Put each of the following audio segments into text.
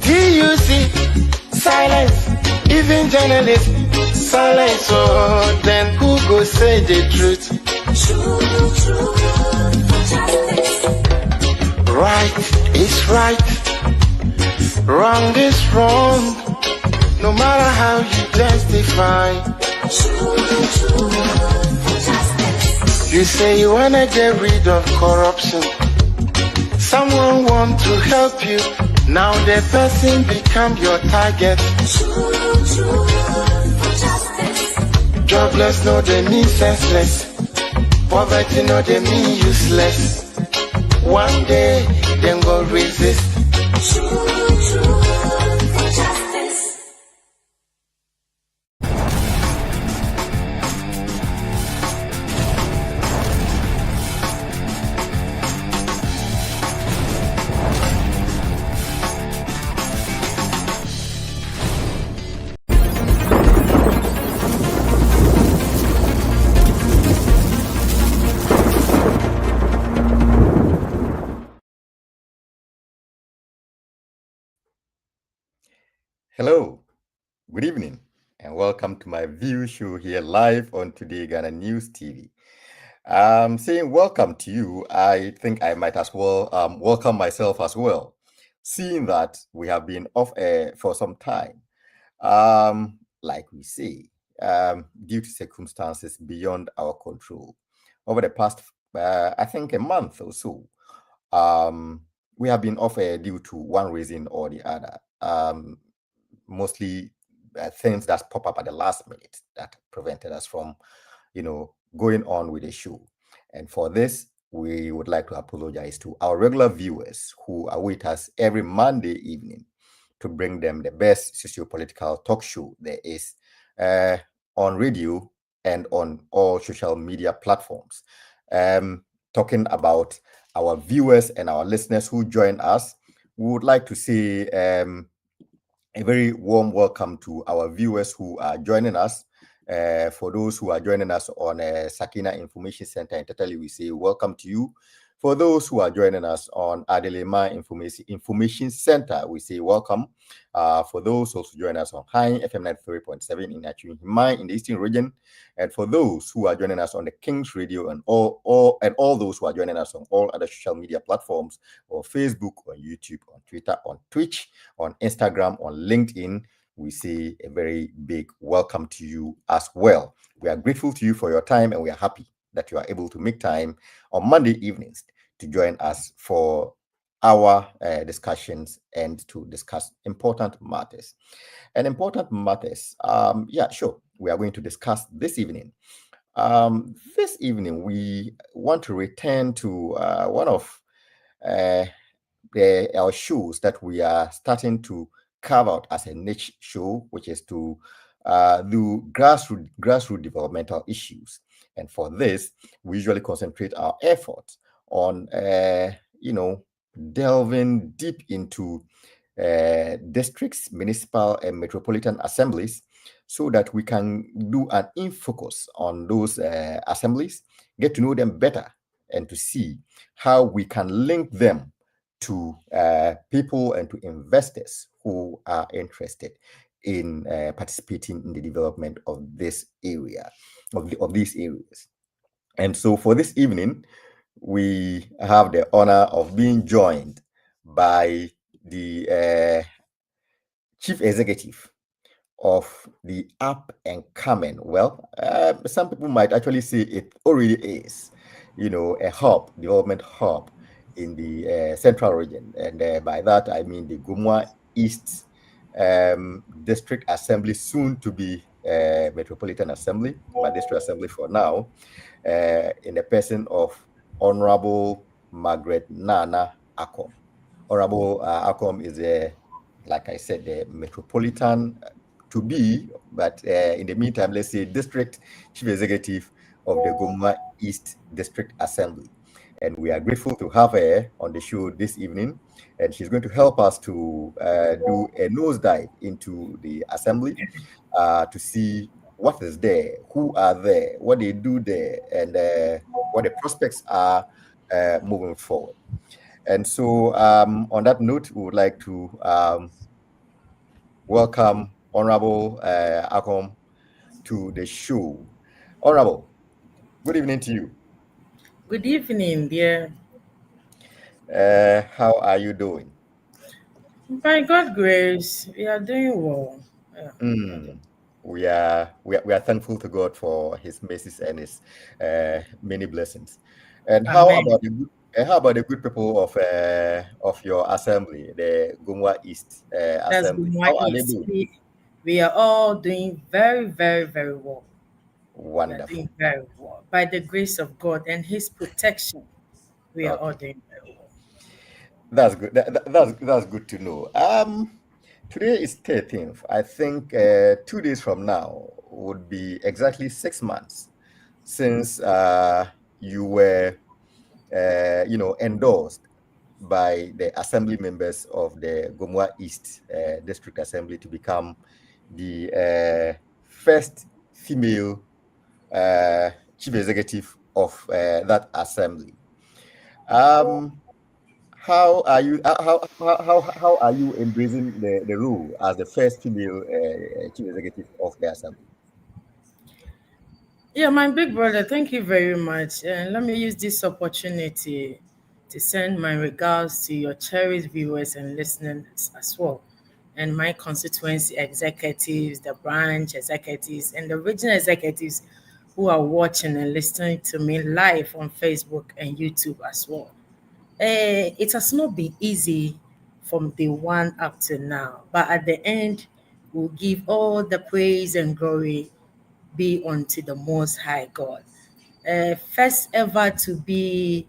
TUC, silence, even journalists, silence. Oh, then who go say the truth? Right is right, wrong is wrong, no matter how you justify. You say you wanna get rid of corruption, someone want to help you, now the person become your target. Jobless no they mean senseless, poverty no they mean useless. One day them go resist. Hello, good evening, and welcome to my View Show here live on TodayGhanaNews TV. Saying welcome to you, I think I might as well welcome myself as well, seeing that we have been off air for some time. Like we say, due to circumstances beyond our control. Over the past, I think, a month or so, we have been off air due to one reason or the other. Mostly things that pop up at the last minute that prevented us from, going on with the show. And for this, we would like to apologize to our regular viewers who await us every Monday evening to bring them the best socio-political talk show there is on radio and on all social media platforms. Talking about our viewers and our listeners who join us, we would like to say a very warm welcome to our viewers who are joining us. For those who are joining us on Sakina Information Center in Tatali, we say welcome to you. For those who are joining us on Adelema Information Center, we say welcome. For those also joining us on High FM 93.7 in Achimai in the Eastern region, and for those who are joining us on the King's Radio and all those who are joining us on all other social media platforms, or Facebook, on YouTube, on Twitter, on Twitch, on Instagram, on LinkedIn, we say a very big welcome to you as well. We are grateful to you for your time, and we are happy that you are able to make time on Monday evenings to join us for our discussions and to discuss important matters. And important matters, we are going to discuss this evening. This evening, we want to return to one of our shows that we are starting to carve out as a niche show, which is to do grassroots developmental issues. And for this, we usually concentrate our efforts on, delving deep into districts, municipal and metropolitan assemblies, so that we can do an in-focus on those assemblies, get to know them better, and to see how we can link them to people and to investors who are interested in participating in the development of this area, of these areas. And so for this evening, we have the honor of being joined by the chief executive of the up and coming, some people might actually say it already is, a development hub in the central region. And by that, I mean the GOMOA East District Assembly, soon to be Metropolitan Assembly, but District Assembly for now, in the person of Honorable Margaret Nana Akom. Honorable Akom is, like I said, the Metropolitan to be, but in the meantime, let's say District Chief Executive of the GOMOA East District Assembly. And we are grateful to have her on the show this evening. And she's going to help us to do a nosedive into the assembly to see what is there, who are there, what they do there, and what the prospects are moving forward. And so, on that note, we would like to welcome Honorable Akom to the show. Honorable, good evening to you. Good evening, dear. How are you doing? By God's grace, we are doing well. Yeah, we are doing. We are thankful to God for His mercies and His many blessings. And Amen. how about the good people of your assembly, the GOMOA East That's assembly? GOMOA How are they EAST. doing? We are all doing very, very, very well. We are doing Wonderful. very well. By the grace of God and His protection, we are all Okay, doing very well. that's good. That's good to know. Today is 13th. I think 2 days from now would be exactly 6 months since you were, endorsed by the assembly members of the GOMOA East District Assembly to become the first female chief executive of that assembly. Um, how are you? How are you embracing the role as the first female chief executive of the assembly? Yeah, my big brother, thank you very much. And let me use this opportunity to send my regards to your cherished viewers and listeners as well. And my constituency executives, the branch executives, and the regional executives who are watching and listening to me live on Facebook and YouTube as well. It has not been easy from day one up to now, but at the end, we'll give all the praise and glory be unto the Most High God. First ever to be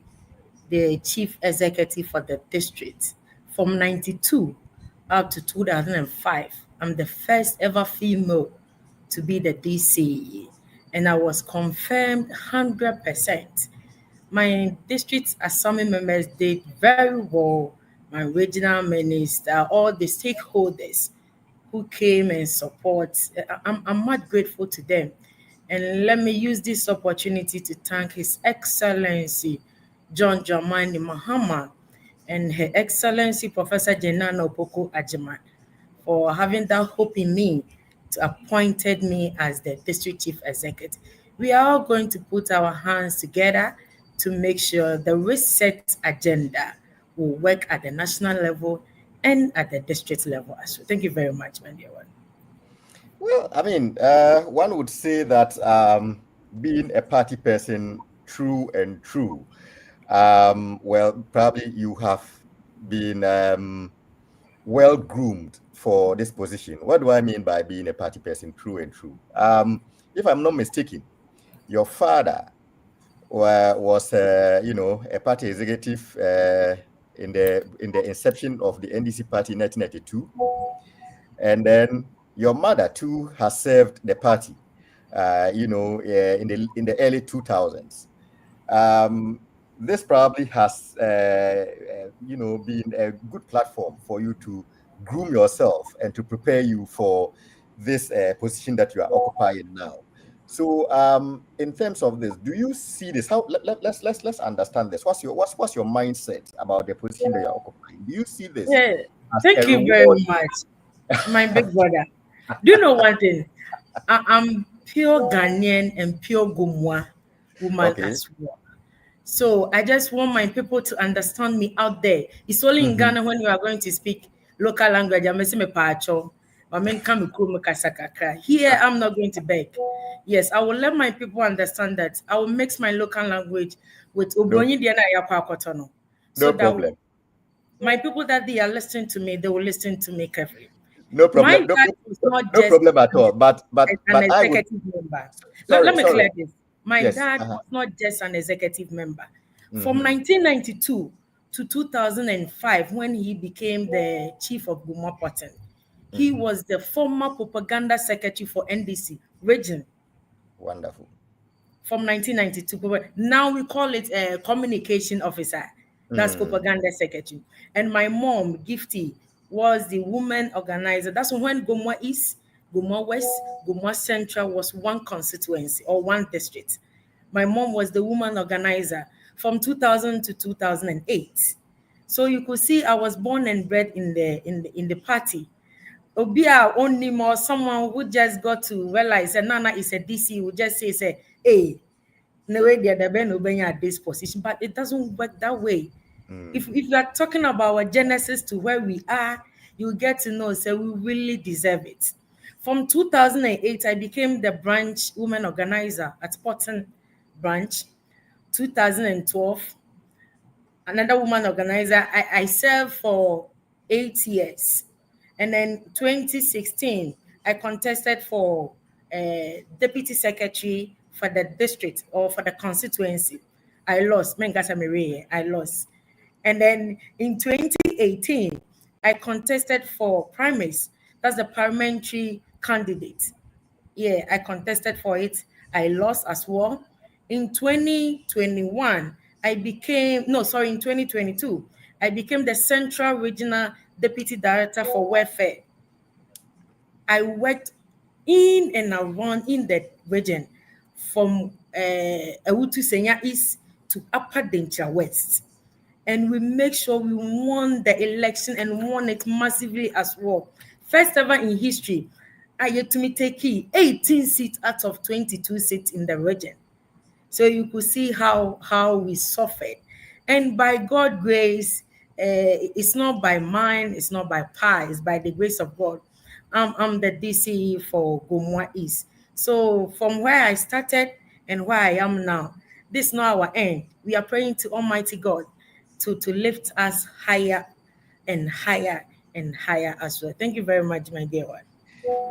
the chief executive for the district from 92 up to 2005. I'm the first ever female to be the DCE, and I was confirmed 100%. My district assembly members did very well. My regional minister, all the stakeholders who came and support. I'm much grateful to them. And let me use this opportunity to thank His Excellency John Dramani Mahama and Her Excellency Professor Jenana Opoko Ajiman for having that hope in me to appointed me as the district chief executive. We are all going to put our hands together to make sure the reset agenda will work at the national level and at the district level as well. Thank you very much, my dear one. Well, I mean, one would say that being a party person, true and true, well, probably you have been well groomed for this position. What do I mean by being a party person, true and true? If I'm not mistaken, your father was, a party executive in the inception of the NDC party in 1992, and then your mother too has served the party, in the early 2000s. This probably has, been a good platform for you to groom yourself and to prepare you for this position that you are occupying now. So, in terms of this, do you see this? How let's understand this. What's your mindset about the position that you're occupying? Do you see this Yeah, as a thank you very reward? much, my big brother. Do you know one thing? I'm pure Ghanaian and pure Gumwa woman Okay. as well. So I just want my people to understand me out there. It's only in Mm-hmm. Ghana when you are going to speak local language. I'm missing my pacho. Here, I'm not going to beg. Yes, I will let my people understand that I will mix my local language with No, Obroni Diana Yapakotono. So no that problem. my people that they are listening to me, they will listen to me carefully. No My problem. No, dad no, was not no just problem at all. But an I would. executive member. Let Sorry, me sorry. clear this. My Yes. dad was not just an executive member. From Mm-hmm. 1992 to 2005, when he became the chief of GOMOA Potten, he Mm-hmm. was the former propaganda secretary for NDC region Wonderful. from 1992. Now we call it a communication officer. That's Mm. propaganda secretary. And my mom, Gifty, was the woman organizer. That's when GOMOA East, GOMOA West, GOMOA Central was one constituency or one district. My mom was the woman organizer from 2000 to 2008. So you could see I was born and bred in the party. Obia only more someone who just got to realize that Nana is a DC would just say, hey, no way they're been at this position, but it doesn't work that way. If you are talking about our genesis to where we are, you get to know, so we really deserve it. From 2008, I became the branch woman organizer at Porton branch. 2012, another woman organizer. I served for 8 years. And then 2016, I contested for deputy secretary for the district or for the constituency. I lost. I lost. And then in 2018, I contested for primaries. That's the parliamentary candidate. Yeah, I contested for it. I lost as well. In 2021, in 2022, I became the Central Regional Deputy Director for Welfare. I worked in and around in the region from Ewutu Senya East to Upper Dencha West. And we make sure we won the election and won it massively as well. First ever in history, Ayetumi Teki 18 seats out of 22 seats in the region. So you could see how we suffered. And by God's grace, it's not by mine, it's not by power, it's by the grace of God. I'm the DC for GOMOA East. So from where I started and where I am now, this is not our end. We are praying to Almighty God to lift us higher and higher and higher as well. Thank you very much, my dear one.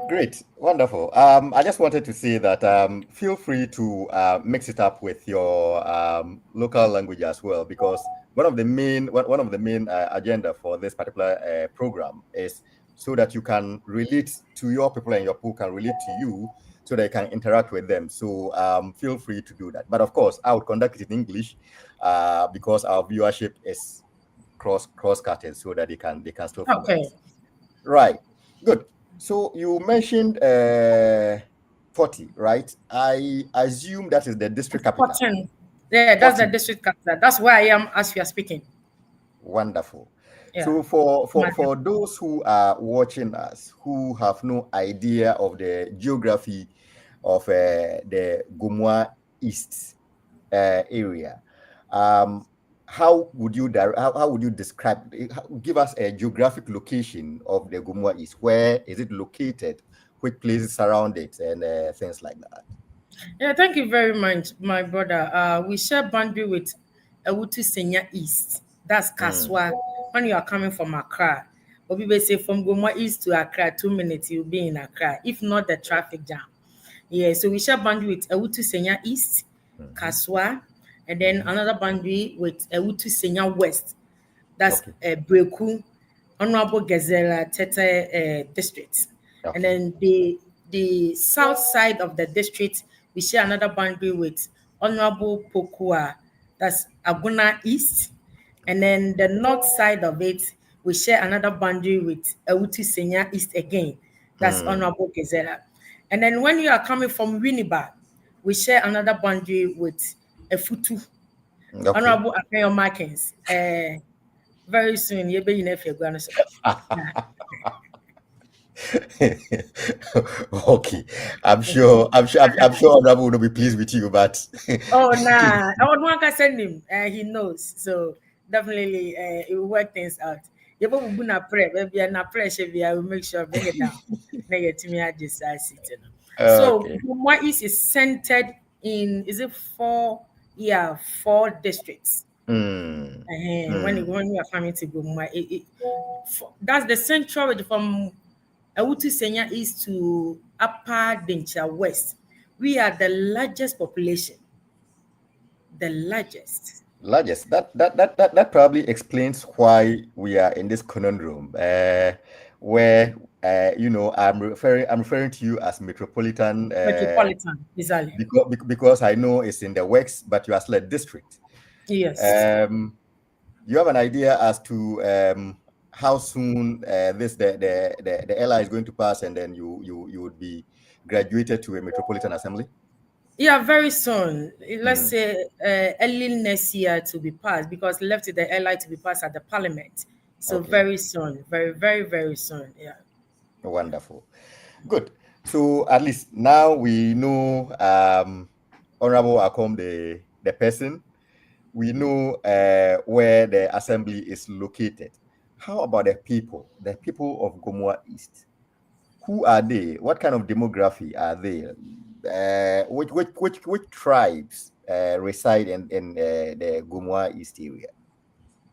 Great, wonderful. I just wanted to say that feel free to mix it up with your local language as well, because one of the main agenda for this particular program is so that you can relate to your people and your people can relate to you, so that you can interact with them. So feel free to do that. But of course, I would conduct it in English because our viewership is cross-cutting, so that they can still follow us. Right. Good. So you mentioned 40, right? I assume that is the district capital. 14. Yeah, that's 40. The district capital. That's where I am as we are speaking. Wonderful. Yeah. So for those who are watching us who have no idea of the geography of the GOMOA East area, how would you describe? Give us a geographic location of the GOMOA East. Where is it located? Which places surround it, and things like that. Yeah, thank you very much, my brother. We share boundary with Ewutu Senya East. That's Kaswa. When you are coming from Accra, or people say from GOMOA East to Accra, 2 minutes you'll be in Accra. If not, the traffic jam. Yeah, so we share boundary with Ewutu Senya East, Kaswa. And then another boundary with Ewutu Senya West. That's Breku, Honorable Gazela Tete district. Okay. And then the south side of the district, we share another boundary with Honorable Pokua, that's Aguna East. And then the north side of it, we share another boundary with Ewutu Senya East again. That's Honorable Gazela. And then when you are coming from Winneba, we share another boundary with Efutu, Honorable Apeyo Markins. Very soon, you'll be in if you're going to say. Okay, I'm sure Honorable will be pleased with you, but oh nah, I would want to send him. He knows, so definitely it will work things out. You will be na prayer, maybe na pressure. I will make sure bring it down. So GOMOA East is centered in 4 districts. When you are coming to GOMOA, that's the central region from Ewutu Senya East to Upper Dencha West. We are the largest population. The largest. That probably explains why we are in this conundrum, where I'm referring to you as metropolitan. Metropolitan, exactly. Because I know it's in the West, but you are still a district. Yes. You have an idea as to how soon the LI is going to pass, and then you would be graduated to a metropolitan assembly? Yeah, very soon. Let's say early next year to be passed because left to the airline to be passed at the parliament. So Okay, very soon, very, very, very soon. Yeah. wonderful. Good. So at least now we know Honorable Akom, the person. We know where the assembly is located. How about the people? The people of GOMOA East. Who are they? What kind of demography are they? Which tribes reside in the GOMOA East area?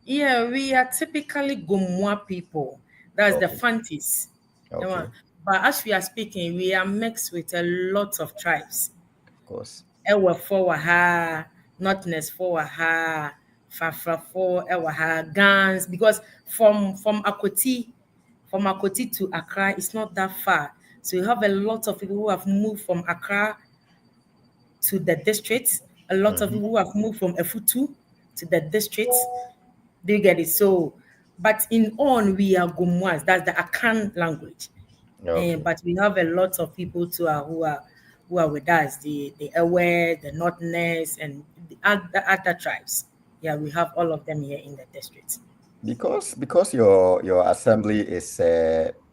Yeah, we are typically Gumwa people. That's the Okay, Fantis. You know, okay, but as we are speaking, we are mixed with a lot of tribes. of course. Ewa for Waha, Notness for Waha, Fafra for Ewaha, Gans, because from Akoti to Accra, it's not that far. So you have a lot of people who have moved from Accra to the districts, a lot of Mhm. people who have moved from Efutu to the districts. Do you get it? So, but in on we are Gumwas. That's the Akan language. Okay. But we have a lot of people too who are with us. The Ewe, the Northerners, and the other tribes. Yeah, we have all of them here in the district. Because your assembly is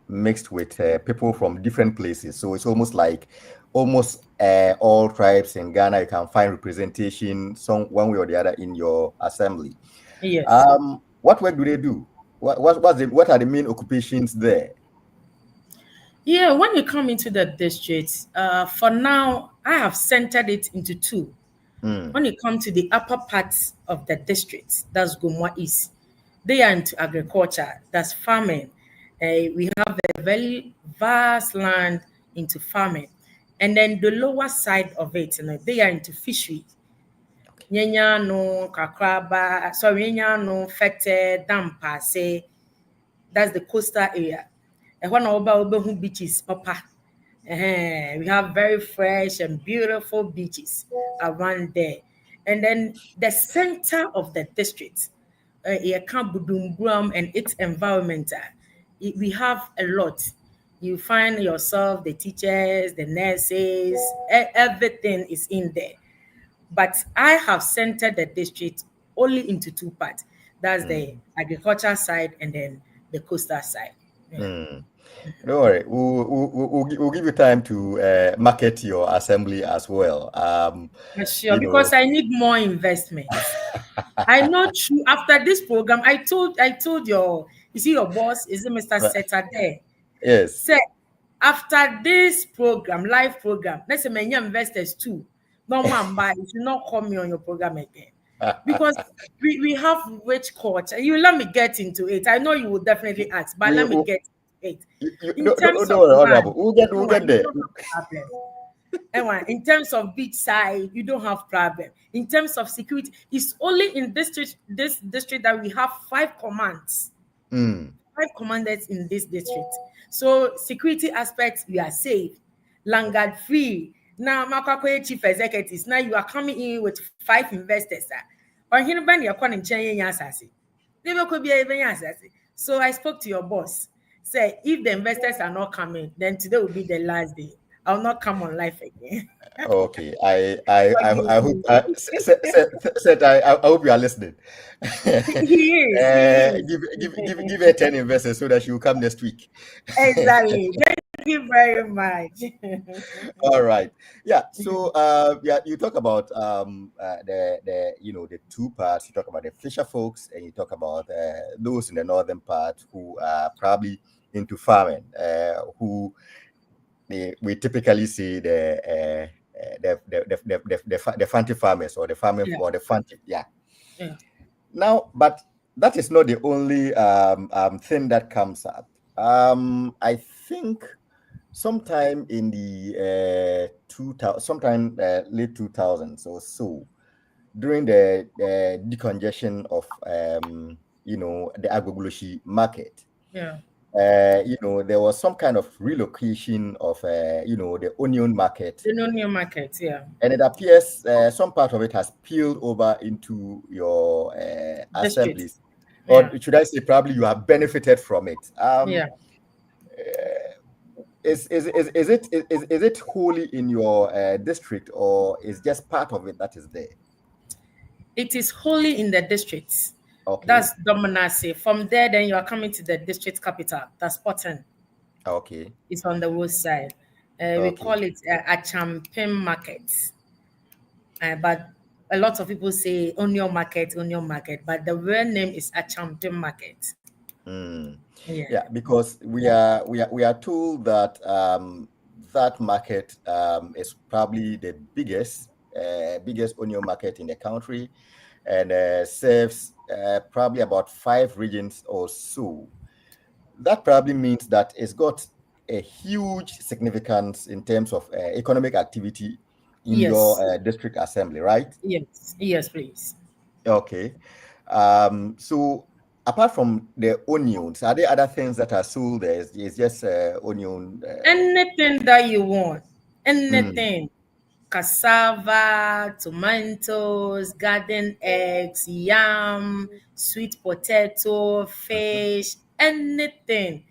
mixed with people from different places, so it's almost like almost all tribes in Ghana. You can find representation some one way or the other in your assembly. Yes. What work do they do? What are the main occupations there? Yeah, when you come into the district, for now, I have centered it into two. Mm, When you come to the upper parts of the district, that's GOMOA East, they are into agriculture, that's farming. We have a very vast land into farming. And then the lower side of it, they are into fishery. Nyenya no, Kakraba, sorry, Nyenya no, Fete, Dampase, that's the coastal area. And when our beaches, Papa. We have very fresh and beautiful beaches around there. And then the center of the district, Budumburam and its environment, we have a lot. You find yourself, the teachers, the nurses, everything is in there. But I have centered the district only into two parts. That's the mm, agriculture side and then the coastal side. Yeah. mm. Don't worry, we'll give you time to market your assembly as well. Sure, You know, because I need more investments. I know true after this program, I told you see your boss, is it Mr. Saturday? yes. Say after this program, live program, let's say many investors too. No man buy, you should not call me on your program again. Because we have rich culture. You let me get into it. I know you will definitely ask, but we, let me we get into it. In don't terms of worry, land, honorable. We'll get you there. don't have problem. In terms of beach side, you don't have problem. In terms of security, it's only in this district that we have five commands, Mm. five commanders in this district. So security aspects, we are safe, landguard free. Now, Makakwe chief executives, now you are coming in with five investors. Or here, when you're calling Chenya Yasasi, they could be even Yasasi. So I spoke to your boss. Say, if the investors are not coming, then today will be the last day. I'll not come on live again. Okay, Forgive I hope me. I hope you are listening. He is. He is. Give her 10 investors so that she will come next week. Exactly. Thank you very much. All right. Yeah. So yeah, you talk about the the two parts. You talk about the fisher folks and you talk about those in the northern part who are probably into farming, who we typically see the fancy farmers or the farming Yeah. or the fancy, yeah. Yeah. Now, but that is not the only thing that comes up. I think sometime in the 2000, sometime late 2000s or so, during the decongestion of the Agbogbloshie market, Yeah. there was some kind of relocation of the onion market, The new market. Yeah. and it appears some part of it has peeled over into your District. assemblies, or Yeah. should I say, probably you have benefited from it. Yeah. it wholly in your district, or is just part of it that is there? It is wholly in the districts. Okay. That's Dominasi. From there, then you are coming to the district capital. That's Potten. Okay. It's on the west side. We call it Achampim Market. But a lot of people say Onion Market, but the real name is Achampim Market. Yeah, because we are told that that market is probably the biggest onion market in the country, and serves probably about 5 regions or so. That probably means that it's got a huge significance in terms of economic activity in your district assembly, right? Yes, please. Okay. So apart from the onions, are there other things that are sold there? It's just onion. Anything that you want, anything. Cassava, tomatoes, garden eggs, yam, sweet potato, fish, anything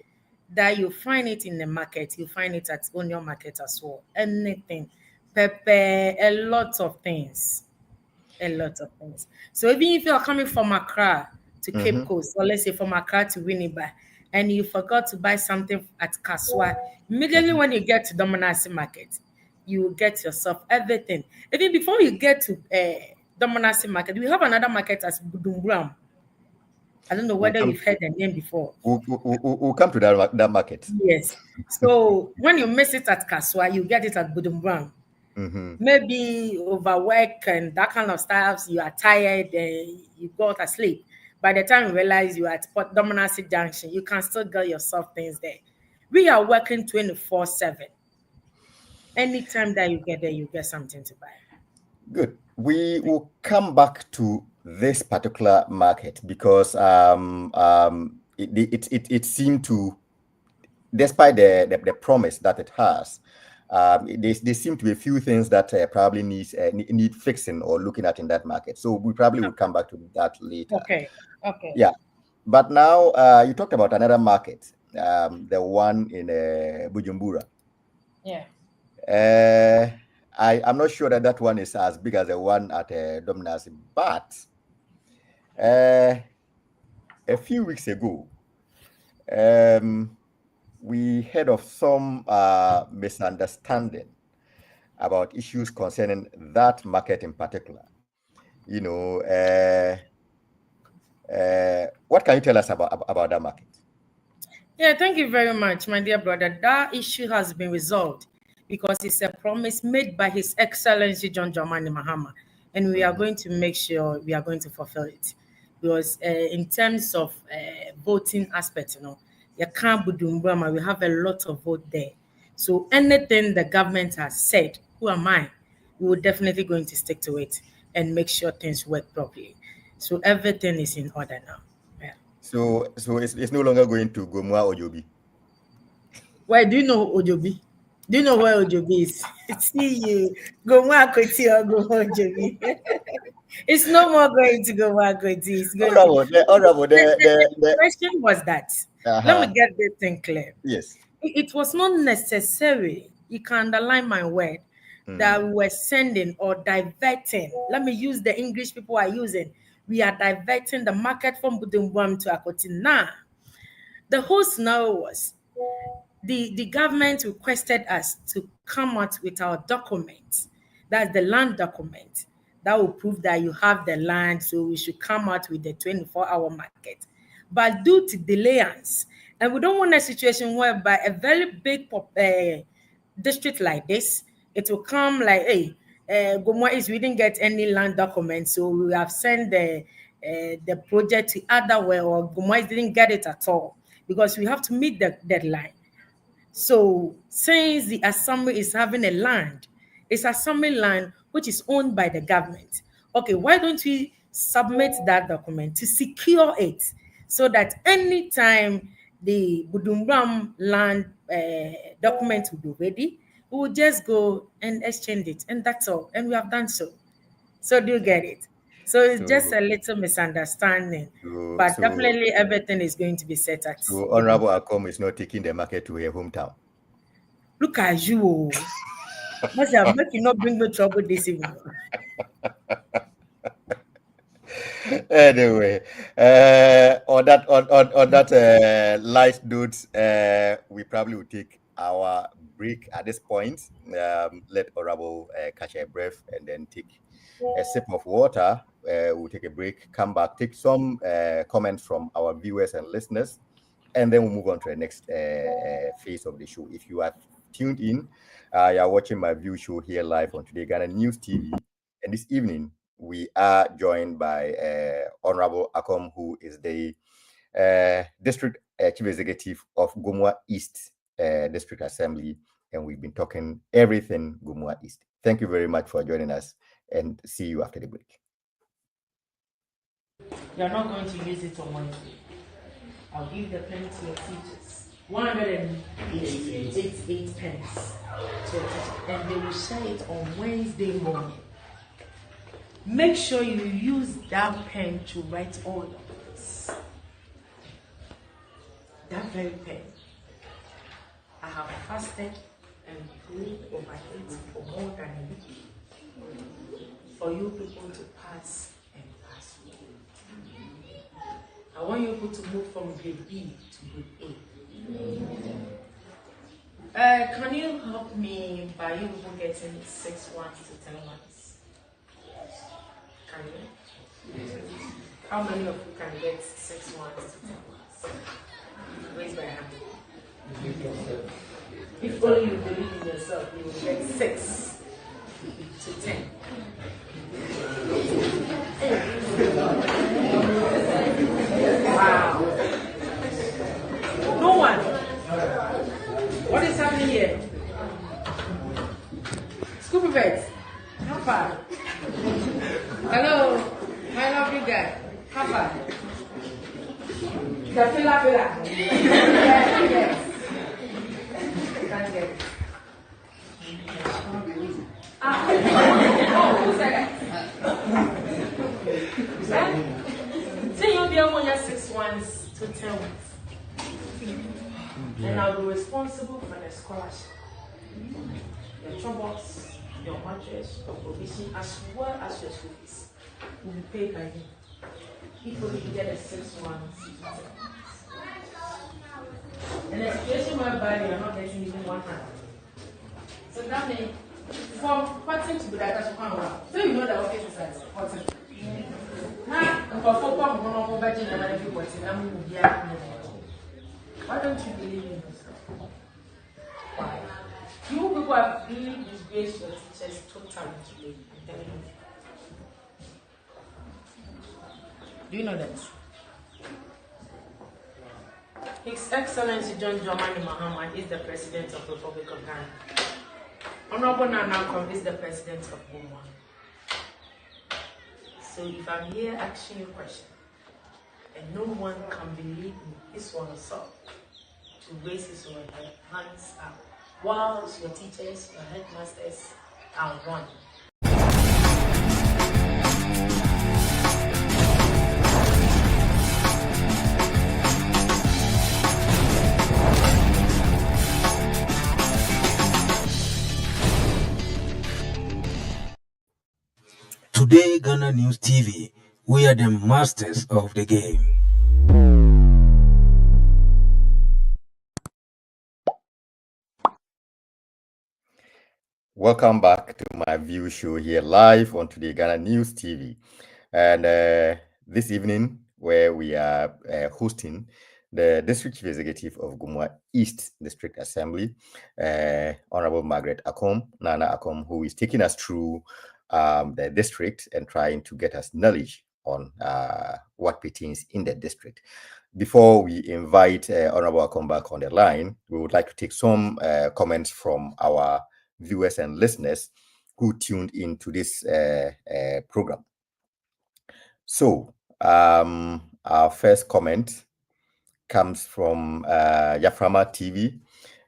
that you find it in the market, you find it at Onion Market as well. Anything. Pepper, a lot of things. A lot of things. So even if you are coming from Accra to Cape Coast, or let's say from Accra to Winneba, and you forgot to buy something at Kaswa, immediately when you get to Dominasi Market, you will get yourself everything. Even before you get to Dominasi Market, we have another market as Budumburam. I don't know whether you've heard the name before. We'll come to that market. Yes. So when you miss it at Kaswa, you get it at Budumburam. Maybe overwork and that kind of stuff, you are tired, you go to sleep. By the time you realize you are at Port Dominasi Junction, you can still get yourself things there. We are working 24/7. Anytime that you get there, you get something to buy. Good. We will come back to this particular market because it seemed to, despite the promise that it has, there seem to be a few things that probably need fixing or looking at in that market. So we probably will come back to that later. Okay. Yeah. But now you talked about another market, the one in Bujumbura. Yeah. I'm not sure that one is as big as the one at Dominasi, but a few weeks ago, we heard of some misunderstanding about issues concerning that market in particular. You know, what can you tell us about that market? Yeah, thank you very much, my dear brother. That issue has been resolved because it's a promise made by His Excellency John Dramani Mahama, and we are going to make sure we are going to fulfill it. Because in terms of voting aspect, you can't Bujumbura, we have a lot of vote there. So anything the government has said, who am I? We will definitely going to stick to it and make sure things work properly. So everything is in order now. Yeah. So it's no longer going to GOMOA Ojobi. Why do you know Ojobi? Do you know where Ojobi is? See you. GOMOA Akweti or GOMOA Ojobi. It's no more going to GOMOA Akweti. It's going the question was that. Let me get this thing clear. Yes. It was not necessary. You can underline my word that we were sending or diverting. Let me use the English people are using. We are diverting the market from Bujumbura to Akoti. Now, the whole scenario was the government requested us to come out with our document. That's the land document that will prove that you have the land. So we should come out with the 24-hour market. But due to delayance, and we don't want a situation whereby a very big district like this, it will come like, hey, GOMOA East, we didn't get any land documents, so we have sent the project to other way, or GOMOA East didn't get it at all because we have to meet the deadline. So since the assembly is having a land, it's assembly land which is owned by the government. Okay, why don't we submit that document to secure it so that anytime the Bujumbura land document will be ready, we will just go and exchange it, and that's all. And we have done so. So do you get it? So it's just a little misunderstanding, but definitely everything is going to be set at. So Honorable Akom is not taking the market to her hometown. Look at you. Must have make you not bring me trouble this evening. Anyway, on that light note, we probably will take our break at this point. Let Honorable catch a breath and then take a sip of water. We'll take a break, come back, take some comments from our viewers and listeners, and then we'll move on to the next phase of the show. If you are tuned in, you are watching MyView Show here live on Today Ghana News TV, and this evening we are joined by Honorable Akom, who is the District Chief Executive of GOMOA EAST District Assembly, and we've been talking everything GOMOA EAST. Thank you very much for joining us, and see you after the break. You're not going to use it on Wednesday. I'll give the pen to your teachers. 188 pence to a teacher, and they will share it on Wednesday morning. Make sure you use that pen to write all your books. That very pen. I have fasted and prayed over it for more than a week for you people to pass and pass. I want you people to move from grade B to grade A. Can you help me by you people getting 6 ones to 10 ones? Can you? How many of you can get 6 ones to 10 ones? Raise my hand. If only you believe in yourself, you will get 6 to 10. Wow. No one. What is happening here? Scoopy Vets. How far? Hello, my lovely guy. How far? The fila. Yes. Can't get it. Who said that? Say you'll be able to 6 ones to 10 ones. And I'll be responsible for the scholarship. Your troubles, your mattress, your provision, as well as your school fees will be paid by you. If only you get a 6 ones. And a situation whereby you are not getting even 1 hand. So that means from 14 to be like that, so you know the office is at 14. Why don't you believe in yourself? Why? You people have really disgraced your teachers totally today. I'm telling you. Do you know that? His Excellency John Dramani Mahama is the President of the Republic of Ghana. Honorable Nana Akom is the President of GOMOA. So if I'm here asking you a question, and no one can believe me, this one is up to raise his or her hands up, whilst your teachers, your headmasters are running. Today, Ghana News TV, we are the masters of the game. Welcome back to MyView Show here live on Today Ghana News TV. And this evening, where we are hosting the District Chief Executive of GOMOA East District Assembly, Honorable Margaret Akom, Nana Akom, who is taking us through the district and trying to get us knowledge on what pertains in the district. Before we invite Honorable Akom back on the line, we would like to take some comments from our viewers and listeners who tuned into this program. So our first comment comes from Yaframa TV.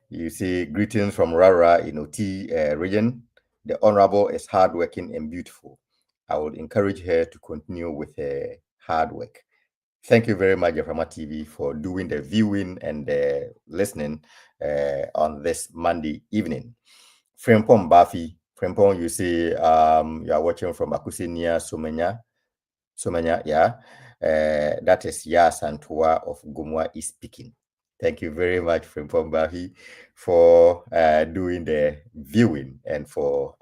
You say, greetings from Rara in Oti region. The Honorable is hardworking and beautiful. I would encourage her to continue with her hard work. Thank you very much, Jaframa TV, for doing the viewing and the listening on this Monday evening. Frimpong Bafi, Frimpong, you say you are watching from Akusinia, Somanya, yeah. That is Ya Santua of GOMOA EAST speaking. Thank you very much, Frimpong Bafi, for doing the viewing and for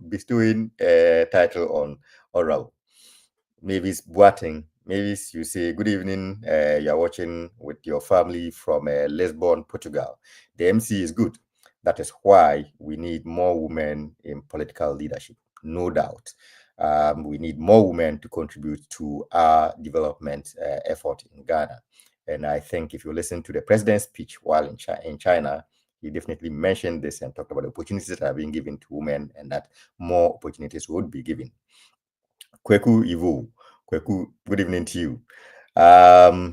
bestowing a title on Oral. Mavis Boateng. Mavis, you say, good evening. You are watching with your family from Lisbon, Portugal. The MC is good. That is why we need more women in political leadership, no doubt. We need more women to contribute to our development effort in Ghana. And I think if you listen to the president's speech while in China, he definitely mentioned this and talked about the opportunities that are being given to women and that more opportunities would be given. Kweku Ivo. Kweku, good evening to you.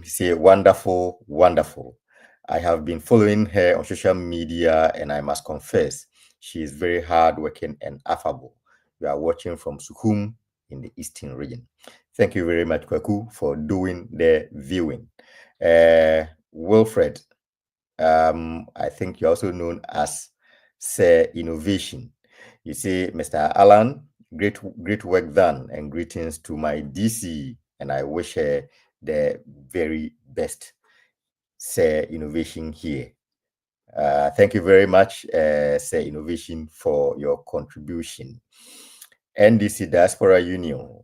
Say wonderful, wonderful. I have been following her on social media, and I must confess, she is very hardworking and affable. We are watching from Sukhum in the Eastern region. Thank you very much, Kweku, for doing the viewing. Wilfred, I think you're also known as Sir Innovation. You say, Mr. Alan, great work done, and greetings to my DC, and I wish her the very best. Sir Innovation here. Thank you very much, Sir Innovation, for your contribution. NDC Diaspora Union,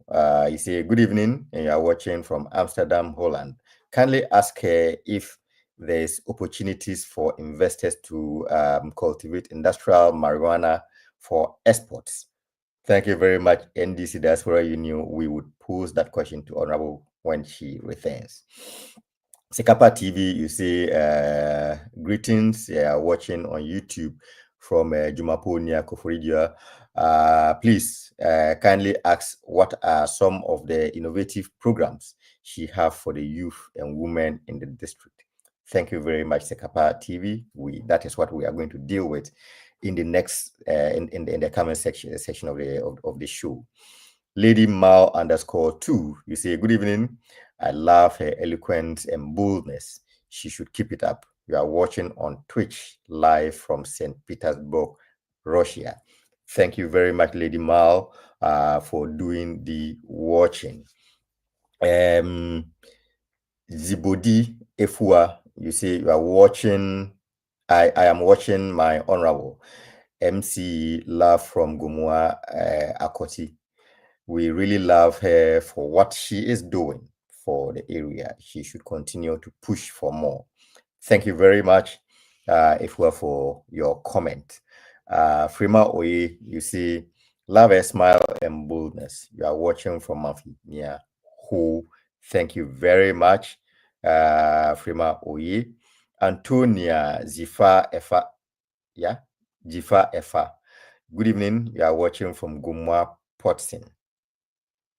you say, good evening, and you are watching from Amsterdam, Holland. Kindly ask her if there's opportunities for investors to cultivate industrial marijuana for exports. Thank you very much, NDC Diaspora Union. We would pose that question to Honorable when she returns. Sekapa TV, you say, greetings, watching on YouTube from Jumapo near Koforidia. Please kindly ask what are some of the innovative programs she have for the youth and women in the district. Thank you very much, Sekapa TV. That is what we are going to deal with in the next in the comment section of the show. Lady Mal _2, you say, good evening. I love her eloquence and boldness. She should keep it up. You are watching on Twitch live from St. Petersburg, Russia. Thank you very much, Lady Mal, for doing the watching. Zibodi Efua, you say you are watching. I am watching my honorable MC Love from GOMOA Akoti. We really love her for what she is doing for the area. She should continue to push for more. Thank you very much, Efua, for your comment. Frima Oye, you see, love a smile and boldness. You are watching from Mafi near who. Thank you very much, Frima Oye. Antonia Zifa Efa. Yeah, Jifa Efa. Good evening. You are watching from GOMOA Potson.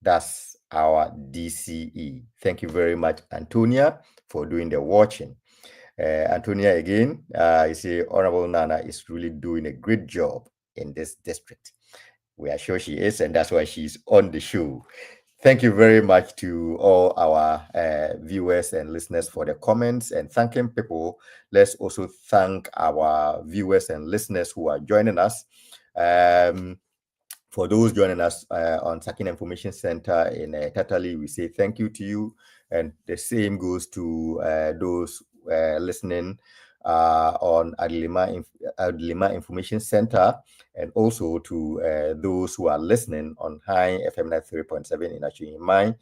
That's our DCE. Thank you very much, Antonia, for doing the watching. Antonia, again, you see, Honorable Nana is really doing a great job in this district. We are sure she is, and that's why she's on the show. Thank you very much to all our viewers and listeners for the comments and thanking people. Let's also thank our viewers and listeners who are joining us. For those joining us on Sakina Information Center in Tatali, we say thank you to you. And the same goes to those listening on Adlima Information Center, and also to those who are listening on High FM 93.7 in Achimai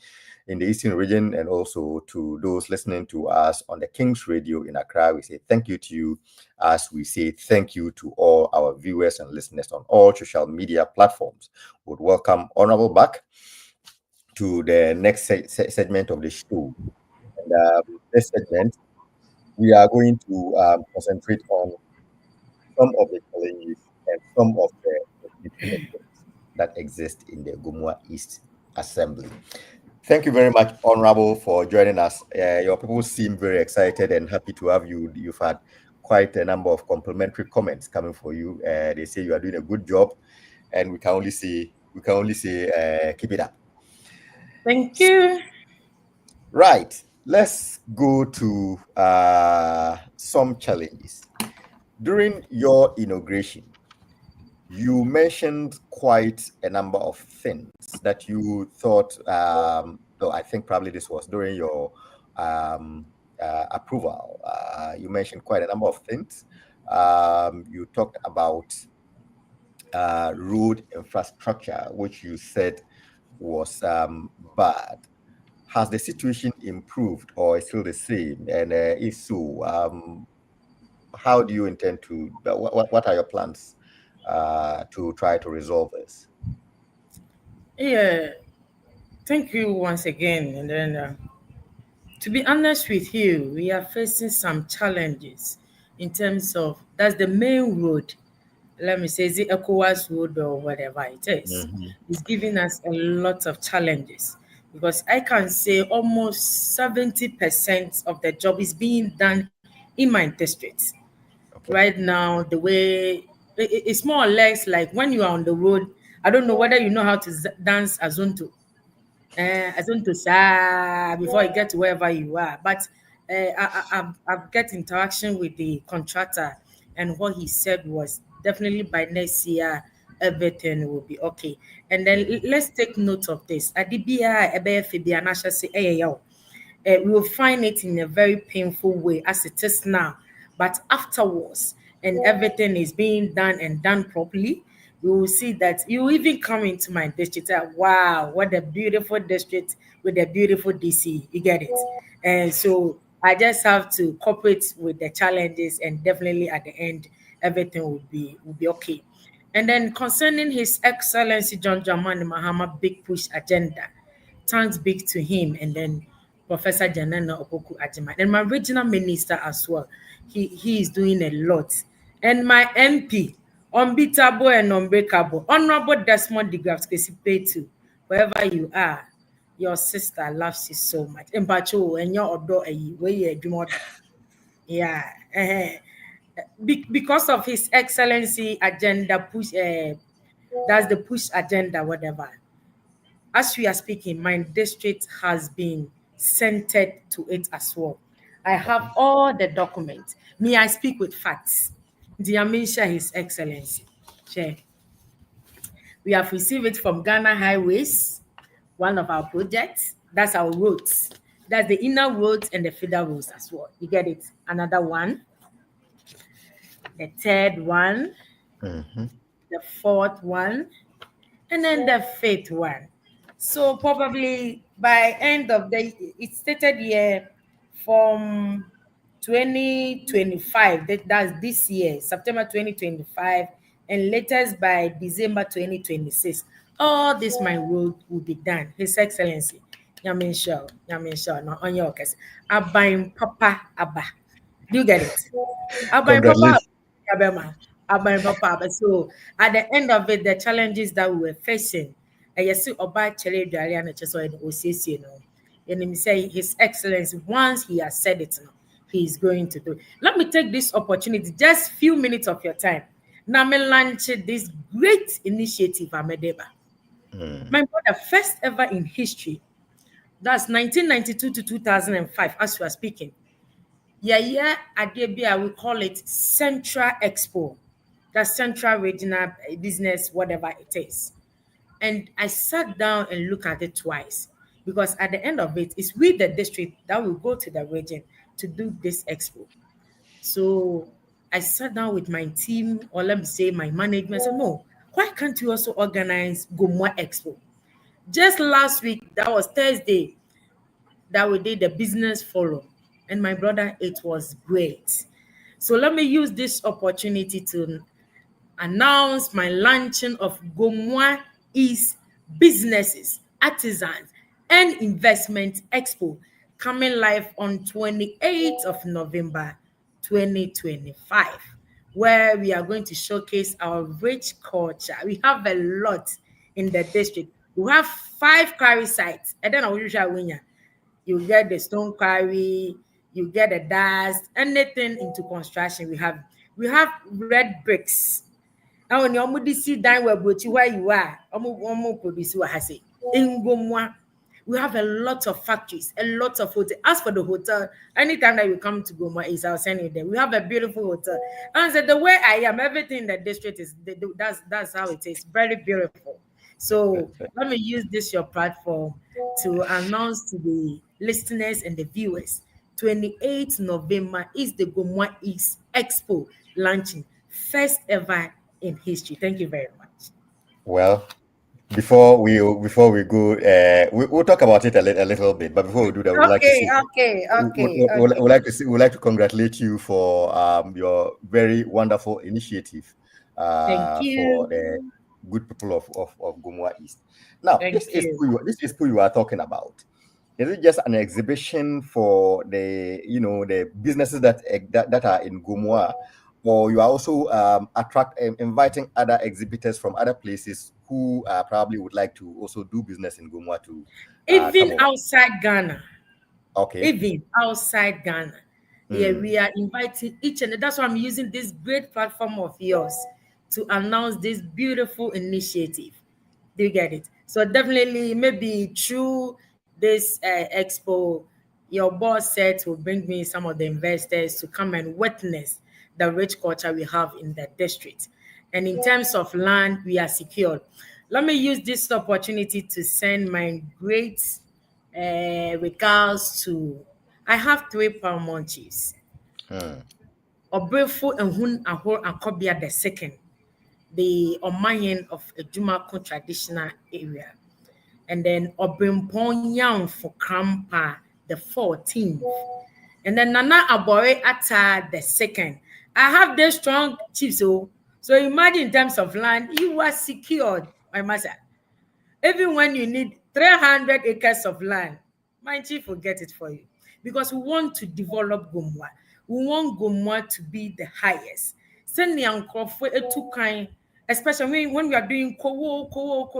in the Eastern region, and also to those listening to us on the King's Radio in Accra. We say thank you to you, as we say thank you to all our viewers and listeners on all social media platforms. Would welcome Honorable back to the next segment of the show. And this segment, we are going to concentrate on some of the challenges and some of the that exist in the GOMOA East Assembly. Thank you very much, Honorable, for joining us. Your people seem very excited and happy to have you. You've had quite a number of complimentary comments coming for you. They say you are doing a good job, and we can only say keep it up. Thank you. Right. let's go to some challenges. During your inauguration, you mentioned quite a number of things that you thought, though I think probably this was during your approval. You mentioned quite a number of things. You talked about road infrastructure, which you said was bad. Has the situation improved or is still the same? And if so, how do you intend to, what are your plans to try to resolve this? Yeah, thank you once again. And then, to be honest with you, we are facing some challenges in terms of that's the main road. Let me say, is it ECOWAS road or whatever it is? Mhm. It's giving us a lot of challenges because I can say almost 70% of the job is being done in my district. Okay. Right now, the way it's more or less like when you are on the road. I don't know whether you know how to dance azonto. Azonto before you get to wherever you are. But I've get interaction with the contractor, and what he said was definitely by next year everything will be okay. And then let's take note of this. Adibia ebe fibia nasha say we will find it in a very painful way as it is now. But afterwards, and everything is being done and done properly, we will see that you even come into my district. Wow, what a beautiful district with a beautiful DC. You get it? And so I just have to cooperate with the challenges, and definitely at the end, everything will be okay. And then concerning His Excellency John Dramani Mahama big push agenda, thanks big to him, and then Professor Janana Opoku Ajima, and my regional minister as well. He is doing a lot. And my MP, unbeatable and unbreakable, Honorable Desmond DeGraff Kesipetu, wherever you are, your sister loves you so much. And Bacho, and your odor, where you yeah. Because of His Excellency agenda push, that's the push agenda, whatever. As we are speaking, my district has been centered to it as well. I have all the documents. Me, I speak with facts. The Amisha, His Excellency. Share. We have received it from Ghana Highways, one of our projects. That's our roads. That's the inner roads and the feeder roads as well. You get it? Another one. The third one. Mhm. The fourth one. And then the fifth one. So probably by end of the it stated here from 2025, that's this year, September 2025, and latest by December 2026. All this my road will be done. His Excellency, Yamin Shaw, no on your case. Abain Papa Abba. Do you get it? Abain Papa Congratulations. Abema. Abain Papa Abba. So at the end of it, the challenges that we were facing, and you see Oba Chere Dariana Cheso and OCC, no. And him say His Excellency, once he has said it, no, he is going to do it. Let me take this opportunity, just few minutes of your time. Now me launch this great initiative, Amedeba. Mm. My brother, first ever in history, that's 1992 to 2005, as we are speaking. Yeah, Adebia, we call it Central Expo. That's Central Regional Business, whatever it is. And I sat down and looked at it twice because at the end of it, it's with the district that will go to the region to do this expo. So I sat down with my team, or let me say my management. Said, no, why can't you also organize GOMOA Expo? Just last week, that was Thursday, that we did the business forum. And my brother, it was great. So let me use this opportunity to announce my launching of GOMOA East Businesses, Artisans, and Investment Expo coming live on 28th of November 2025, where we are going to showcase our rich culture. We have a lot in the district. We have 5 quarry sites, and then I will usually win. You get the stone quarry, you get the dust, anything into construction. We have red bricks. Now when you see down where where you are, produce what has it in GOMOA. We have a lot of factories, a lot of hotels. As for the hotel, anytime that you come to GOMOA East, I'll send you there. We have a beautiful hotel. And so the way I am, everything in the district is that's how it is. Very beautiful. So let me use this your platform to announce to the listeners and the viewers. 28th November is the GOMOA East Expo launching, first ever in history. Thank you very much. Well, before we go, we'll talk about it a little bit. But before we do that, we'd like to say, we'd like to congratulate you for your very wonderful initiative Thank you. for the good people of GOMOA East. Now, this expo you are talking about. Is it just an exhibition for the businesses that are in GOMOA, or you are also inviting other exhibitors from other places who probably would like to also do business in GOMOA to even outside Ghana? Okay. Even outside Ghana. Yeah, we are inviting each and that's why I'm using this great platform of yours to announce this beautiful initiative. Do you get it? So definitely, maybe through this expo, your boss said will bring me some of the investors to come and witness the rich culture we have in the district. And in terms of land, we are secured. Let me use this opportunity to send my great regards to. I have 3 paramount chiefs. Obrefo and Hun Ahor and Kobia the second, the Omayan of a Jumako traditional area. And then Obrimpon Yang for Krampa the 14th. And then Nana Abore Ata the second. I have the strong chiefs. So imagine in terms of land, you are secured, my master. Even when you need 300 acres of land, my chief will get it for you. Because we want to develop GOMOA. We want GOMOA to be the highest. Send the uncle for a two kind, especially when we are doing Kowo.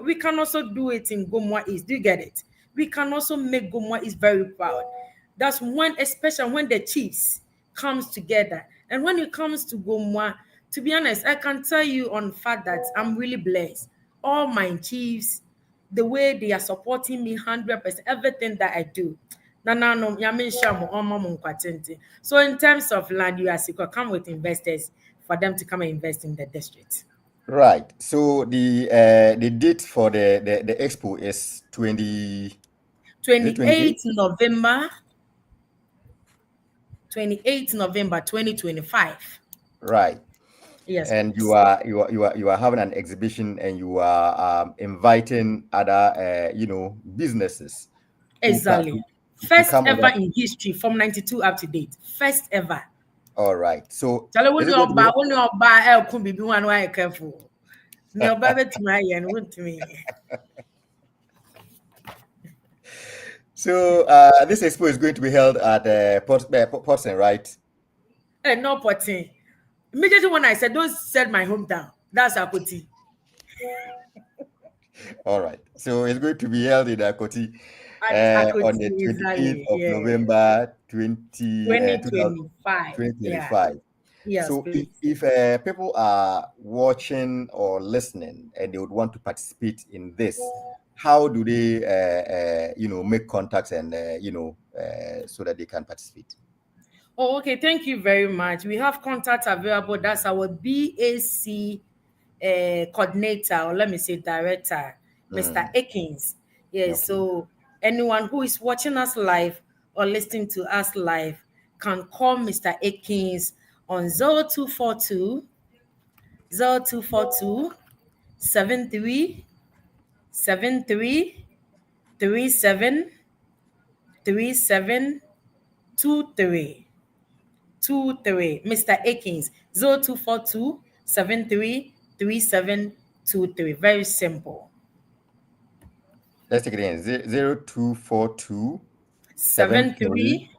We can also do it in GOMOA East. Do you get it? We can also make GOMOA East very proud. That's when, especially when the chiefs comes together. And when it comes to GOMOA, to be honest, I can tell you on fact that I'm really blessed. All my chiefs, the way they are supporting me 100%, everything that I do. So in terms of land, you are come with investors for them to come and invest in the district. Right. So the date for the expo is 28th November 2025. Right. Yes. And you are having an exhibition, and you are inviting other businesses. Exactly. First ever in history from 92 up to date. First ever. All right. So careful. So this expo is going to be held at Portson, right? No, Portson. Immediately when I said, don't sell my hometown. That's Akoti. All right. So it's going to be held in Akoti on the 28th of November 2025. Yes, so if people are watching or listening and they would want to participate in this, how do they make contacts and so that they can participate? Oh, okay. Thank you very much. We have contacts available. That's our BAC coordinator, or let me say director, Mr. Akins. Yes. Okay. So anyone who is watching us live or listening to us live can call Mr. Akins on 0242 73 37 23. Mr. Akins, 0242 73 3723. Very simple. Let's take it again. 0242 73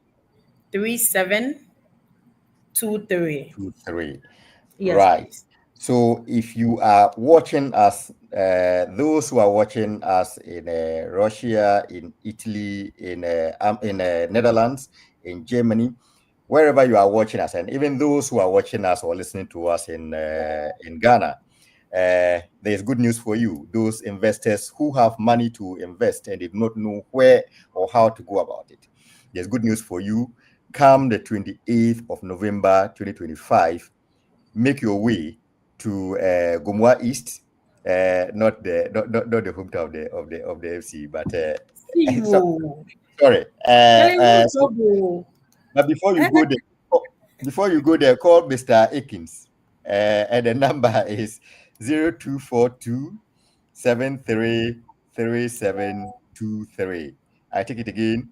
3723. Yes, right. Please. So if you are watching us, those who are watching us in Russia, in Italy, in Netherlands, in Germany, wherever you are watching us, and even those who are watching us or listening to us in Ghana, there's good news for you. Those investors who have money to invest and they do not know where or how to go about it. There's good news for you. Come the 28th of November 2025, make your way to GOMOA EAST, not the hometown of the FC, but sorry. But before you go there, call Mr. Akins, and the number is 0242 733723. I take it again,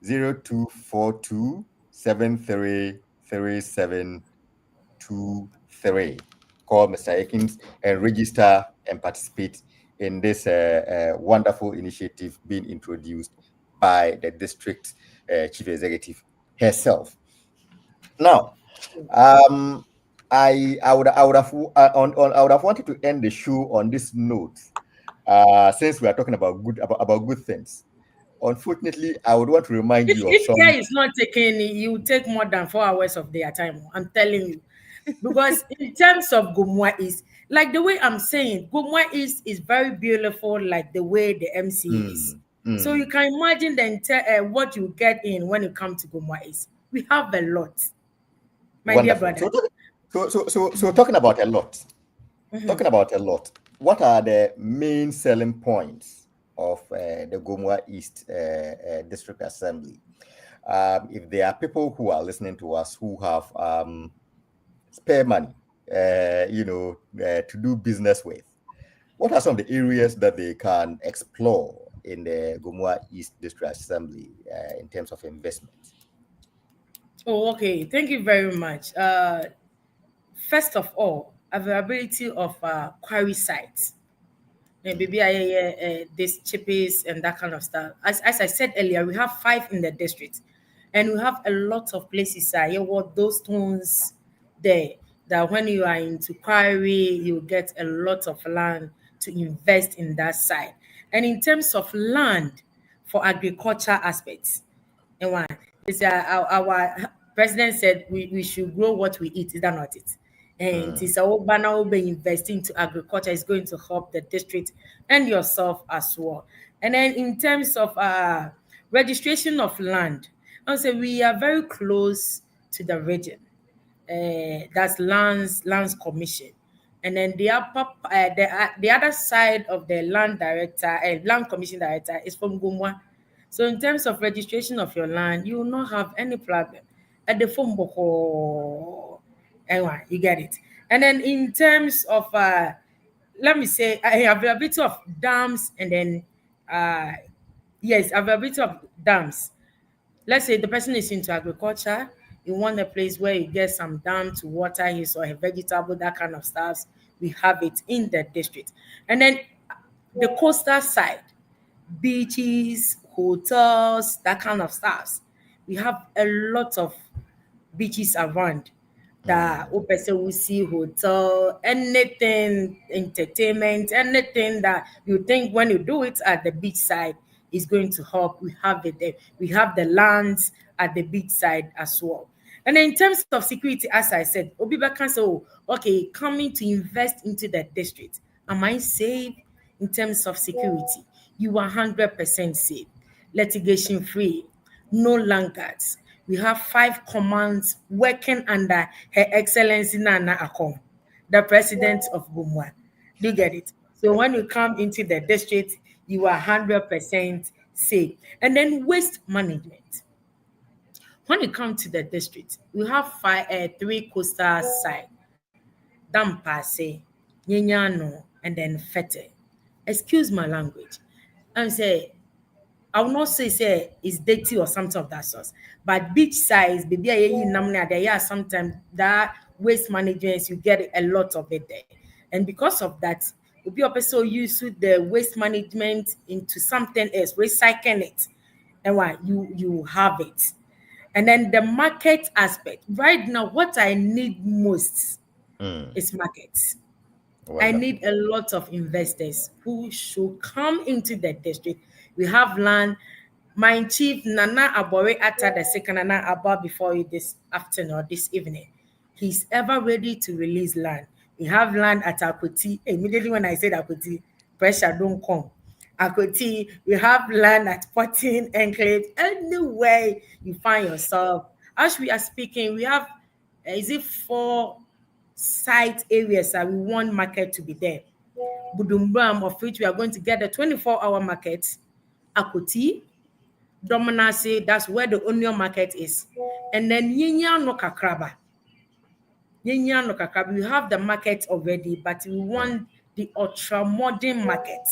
0242 733723. Call Mr. Akins and register and participate in this wonderful initiative being introduced by the district chief executive herself. Now, I would have wanted to end the show on this note, since we are talking about good things. Unfortunately, I would want to remind you of something. If care is not taken, you take more than 4 hours of their time. I'm telling you, because in terms of GOMOA East, like the way I'm saying, GOMOA East is very beautiful, like the way the MCE is. So you can imagine what you get in when you come to GOMOA East. We have a lot, my wonderful. dear brother. So talking about a lot, what are the main selling points of the GOMOA East District Assembly? If there are people who are listening to us who have spare money, to do business with, what are some of the areas that they can explore in the GOMOA East District Assembly in terms of investment? Oh, okay. Thank you very much. First of all, availability of quarry sites. And maybe this chippies and that kind of stuff. As I said earlier, we have 5 in the district, and we have a lot of places. Those stones there that when you are into quarry, you get a lot of land to invest in that side. And in terms of land for agriculture aspects, and one is our president said we should grow what we eat. Is that not it? And it's our banner will be investing into agriculture is going to help the district and yourself as well. And then in terms of registration of land, I would say we are very close to the region. That's lands commission. And then the other side of the land commission director is from GOMOA. So in terms of registration of your land, you will not have any problem. At the phone book, anyway, you get it. And then in terms of let me say availability of dams, and then availability of dams. Let's say the person is into agriculture, you want a place where you get some dam to water his or her vegetable, that kind of stuff. We have it in the district. And then the coastal side, beaches, hotels, that kind of stuff. We have a lot of beaches around. That person will see hotel, anything, entertainment, anything that you think when you do it at the beach side is going to help. We have it there. We have the lands at the beach side as well. And in terms of security, as I said, Obiba can say, okay, coming to invest into the district. Am I safe in terms of security? You are 100% safe. Litigation free. No laggards. We have 5 commands working under Her Excellency Nana Akon, the president of GOMOA. Do you get it? So when you come into the district, you are 100% safe. And then waste management. When you come to the district, we have 3 coastal sites. Dampase, Nyenyano, and then Fete. Excuse my language. I'm saying, I will not say it's dirty or something of that sort, but beach size, baby, there are sometimes that waste management, you get a lot of it there. And because of that, we'll be also use the waste management into something else, recycling it. And why you have it. And then the market aspect. Right now, what I need most is markets. Wonderful. I need a lot of investors who should come into the district. We have land. My chief, Nana Abore, uttered the second Nana Abba before you this afternoon or this evening. He's ever ready to release land. We have land at Akweti. Immediately when I said Akweti, pressure don't come. Akweti, we have land at 14 Enclave. Anywhere you find yourself. As we are speaking, we have, is it 4 site areas that we want market to be there. Budumbam, of which we are going to get the 24-hour market. Akweti, Dominasi, that's where the onion market is. And then Yinya no Kakraba. Yinya no Kakraba, we have the market already, but we want the ultra modern market.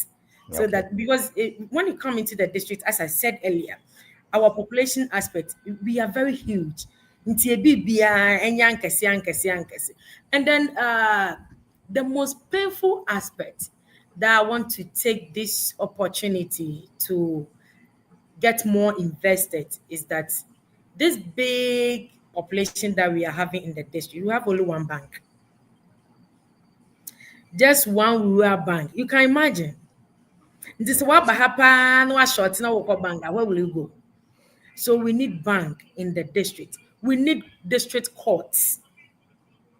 So that, because when you come into the district, as I said earlier, our population aspect, we are very huge. And then the most painful aspect that I want to take this opportunity to get more invested is that this big population that we are having in the district, you have only one bank. Just one rural bank. You can imagine. This is what happen. No short now bank. Where will you go? So we need bank in the district. We need district courts.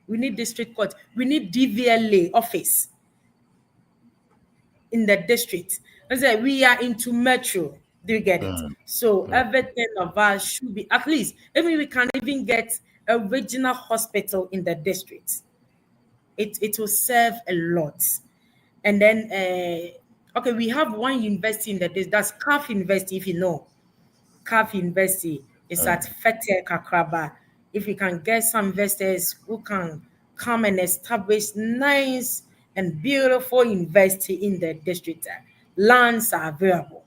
We need district court. We need DVLA office in the district. I say we are into metro. Do you get it? So everything of us should be, at least, even we can even get a regional hospital in the district. It will serve a lot. And then okay, we have one university in the district. That's CAF University, if you know. CAF University is at Fete Kakraba. If we can get some investors who can come and establish nice and beautiful university in the district, lands are available.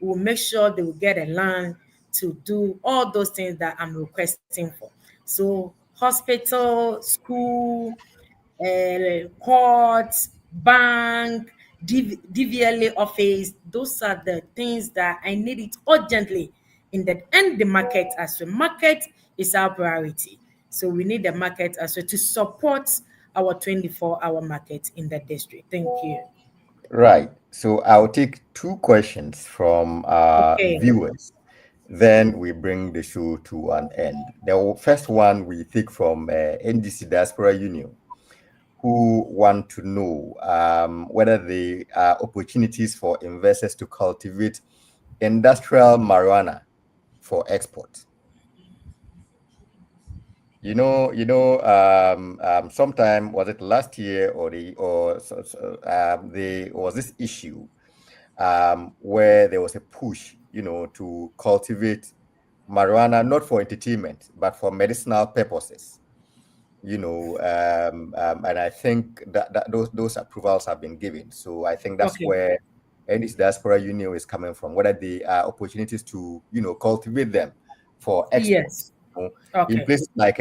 We'll make sure they will get a land to do all those things that I'm requesting for. So hospital, school, courts, bank, DVLA office, those are the things that I need it urgently in the end. The market as well. Market is our priority. So we need the market as well to support our 24-hour market in the district. Thank you. Right. So I'll take 2 questions from our viewers. Then we bring the show to an end. The first one we take from NDC Diaspora Union, who want to know whether there are opportunities for investors to cultivate industrial marijuana for export. Sometime, was it last year or there was this issue where there was a push, to cultivate marijuana, not for entertainment, but for medicinal purposes. And I think that those approvals have been given. So I think that's where this Diaspora Union is coming from, whether there are opportunities to, cultivate them for export. Yes. In places like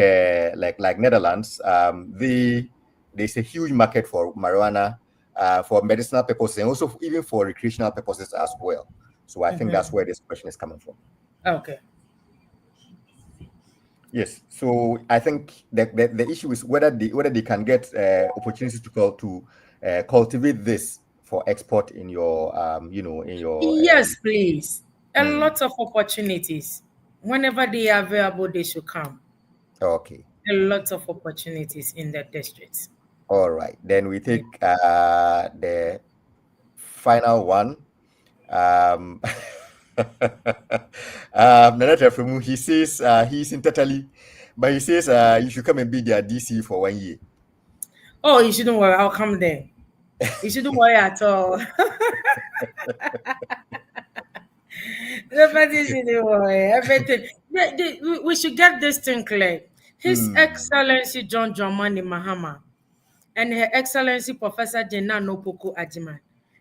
Netherlands, there's a huge market for marijuana for medicinal purposes and also even for recreational purposes as well. So I think that's where this question is coming from. Okay. Yes. So I think the issue is whether they can get opportunities to cultivate this for export in your Yes, please. A lot of opportunities. Whenever they are available, they should come. Okay. A lot of opportunities in the district. All right. Then we take the final one. He says he's in Tatali, but he says you should come and be their DC for 1 year. Oh, you shouldn't worry. I'll come there. You shouldn't worry at all. Nobody shouldn't worry. Everything. We should get this thing clear. His Excellency John Dramani Mahama and Her Excellency Professor Jenna Nopoko Ajiman,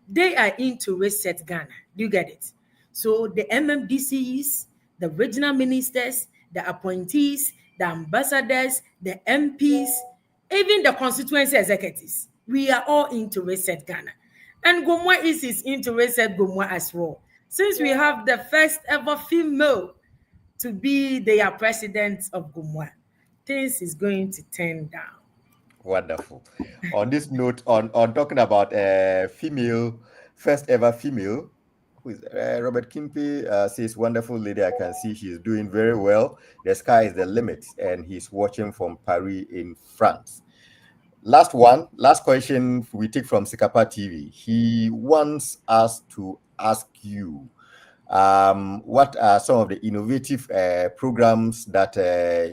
they are into Reset Ghana. Do you get it? So the MMDCs, the regional ministers, the appointees, the ambassadors, the MPs, even the constituency executives, we are all into Reset Ghana. And GOMOA East is into Reset GOMOA as well. Since we have the first ever female to be the president of GOMOA, things is going to turn down. Wonderful. On this note, on talking about first ever female, who is Robert Kimpe says, wonderful lady, I can see she's doing very well. The sky is the limit, and he's watching from Paris in France. Last question we take from Sikapa TV. He wants us to ask you, what are some of the innovative programs that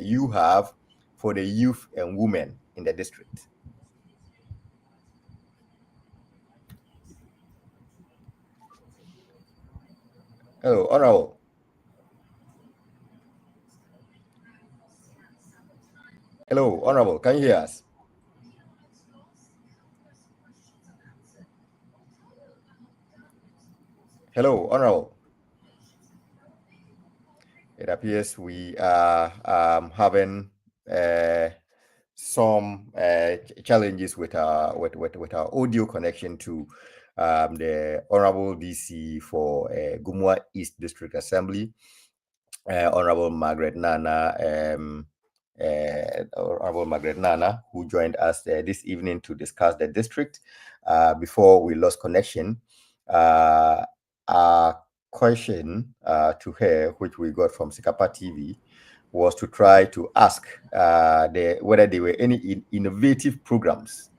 you have for the youth and women in the district? Hello, Honorable. Hello, Honorable. Can you hear us? Hello, Honorable. It appears we are having some challenges with our audio connection to the Honorable DC for GOMOA East District Assembly, Honorable Margaret Nana, who joined us this evening to discuss the district. Before we lost connection, our question to her, which we got from Sikapa TV, was to try to ask whether there were any innovative programs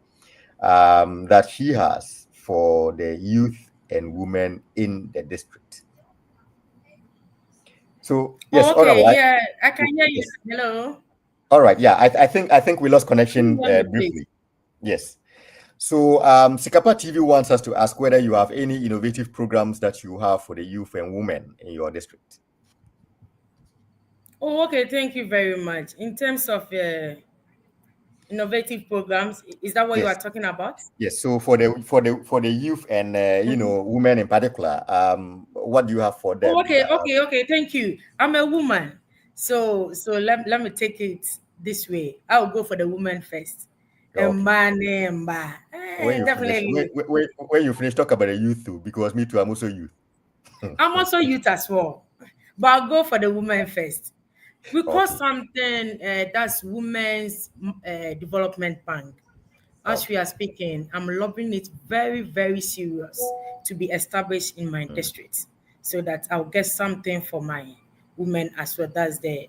that she has for the youth and women in the district. So yes, okay, yeah, I can hear you. Hello. All right, yeah, I think we lost connection briefly. Yes. So Sikapa TV wants us to ask whether you have any innovative programs that you have for the youth and women in your district. Oh, okay, thank you very much. In terms of innovative programs, is that what you are talking about? Yes. So for the youth and women in particular, what do you have for them? Oh, okay. Thank you. I'm a woman, so let me take it this way. I'll go for the woman first. Okay. Definitely. When you finish, talk about the youth too, because me too, I'm also youth. I'm also youth as well, but I'll go for the woman first. We call something that's Women's Development Bank. As we are speaking, I'm lobbying it very, very serious to be established in my district, so that I'll get something for my women as well. That's the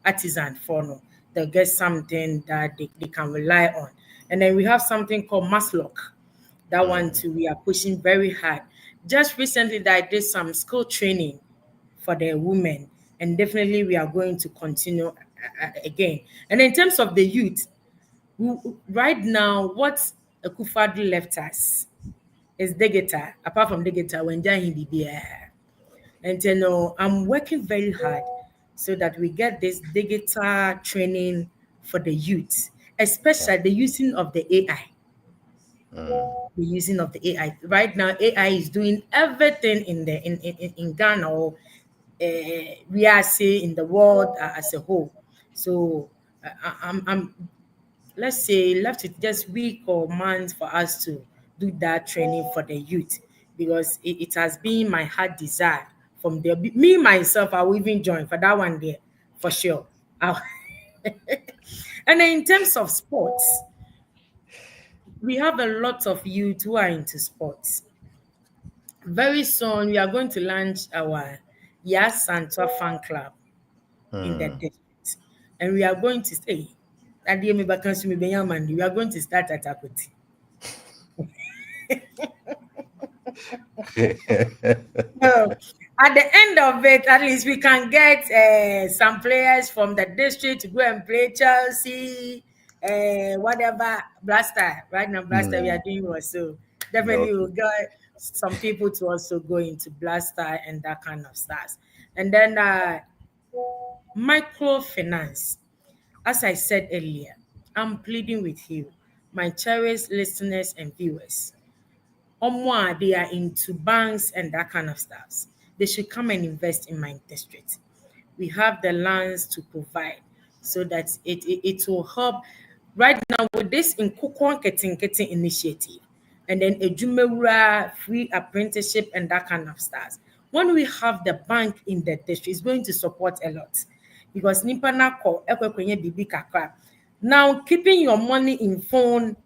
artisan funnel. They'll get something that they can rely on. And then we have something called Maslock. That one too, we are pushing very hard. Just recently, that I did some skill training for the women, and definitely we are going to continue again. And in terms of the youth, right now, what Akufo-Addo left us is digital. Apart from digital, when and I'm working very hard so that we get this digital training for the youth, especially the using of the AI. The using of the AI. Right now, AI is doing everything in Ghana, or we are saying in the world as a whole. So I'm let's say left it just week or months for us to do that training for the youth, because it has been my heart desire from there. Me myself, I will even join for that one there for sure. And then in terms of sports, we have a lot of youth who are into sports. Very soon, we are going to launch our Yas Santua fan club in the district, and we are going to stay. We are going to start at Akoti. At the end of it, at least we can get some players from the district to go and play Chelsea, whatever, Blaster. Right now, Blaster, we are doing well. So definitely we'll get some people to also go into Blaster and that kind of stuff. And then microfinance. As I said earlier, I'm pleading with you, my cherished listeners and viewers. They are into banks and that kind of stuff. They should come and invest in my district. We have the lands to provide, so that it will help. Right now with this Nkukwan Ketin initiative, and then a Jumewura free apprenticeship and that kind of stuff. When we have the bank in the district, it's going to support a lot, because Nimpana call Bibi Kakra. Now keeping your money in phone,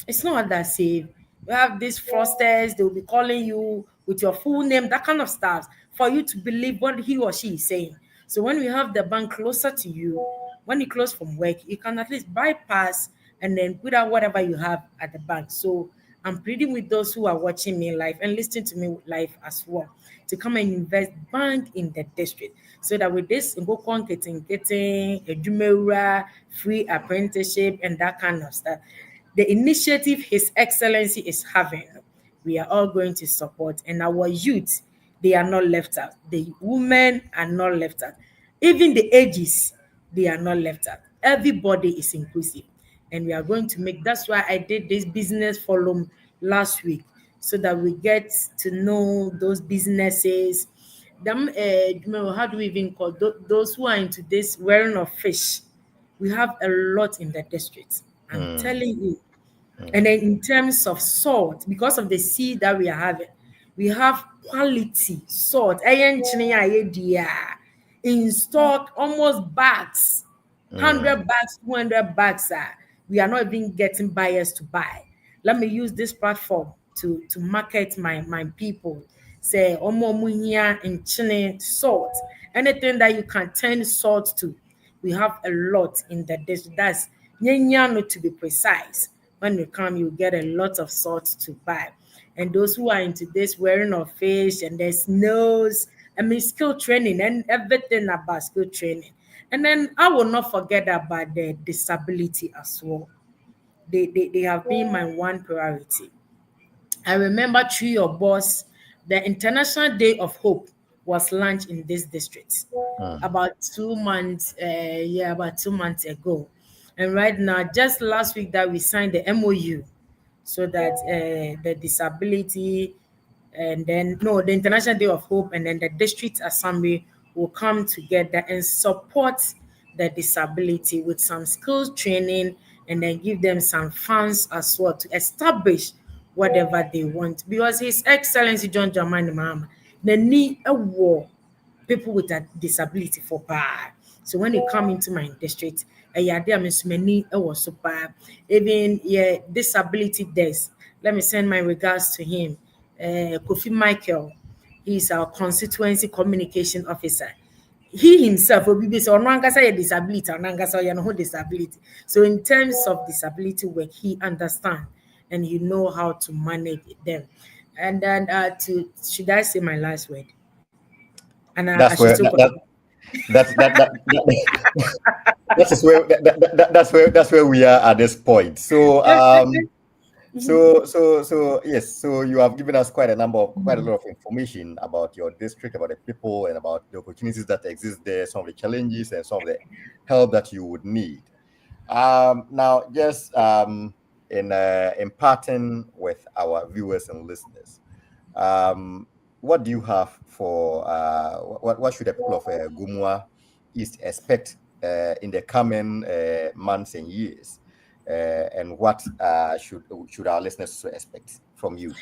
it's not that safe. You have these fraudsters, they will be calling you with your full name, that kind of stuff, for you to believe what he or she is saying. So when we have the bank closer to you, when you close from work, you can at least bypass and then put out whatever you have at the bank. So I'm pleading with those who are watching me live and listening to me live as well to come and invest bank in the district, so that with this getting a Jumeura, free apprenticeship and that kind of stuff, the initiative His Excellency is having, we are all going to support. And our youth, they are not left out. The women are not left out. Even the ages, they are not left out. Everybody is inclusive. And we are going to make, that's why I did this business forum last week, so that we get to know those businesses. Them, how do we even call those who are into this wearing of fish? We have a lot in the district. I'm telling you. And then in terms of salt, because of the seed that we are having, we have quality salt. In stock, almost bags, 100 bags, 200 bags. We are not even getting buyers to buy. Let me use this platform to market my people. Say, omo in Chile, salt. Anything that you can turn salt to, we have a lot in the dish. That's Nyanyano to be precise. When you come, you get a lot of salt to buy. And those who are into this wearing of fish and there's nose, skill training and everything about skill training. And then I will not forget about the disability as well. They have been my one priority. I remember through your boss, the International Day of Hope was launched in this district about 2 months, about 2 months ago. And right now, just last week that we signed the MOU, so that the disability and then the International Day of Hope and then the district assembly will come together and support the disability with some skills training, and then give them some funds as well to establish whatever they want. Because His Excellency John Dramani Mahama, the need a war people with a disability for bad. So when they come into my district, many was so bad. Even disability desk. Let me send my regards to him. Kofi Michael, he's our constituency communication officer. He himself will be so disability, disability. So in terms of disability work, he understands and he know how to manage them. And then should I say my last word? And I should still that's where we are at this point. So yes, so you have given us quite a lot of information about your district, about the people, and about the opportunities that exist there, some of the challenges and some of the help that you would need. Now, just in parting with our viewers and listeners, what do you have for what should the people of GOMOA East expect in the coming months and years, and what should our listeners expect from you?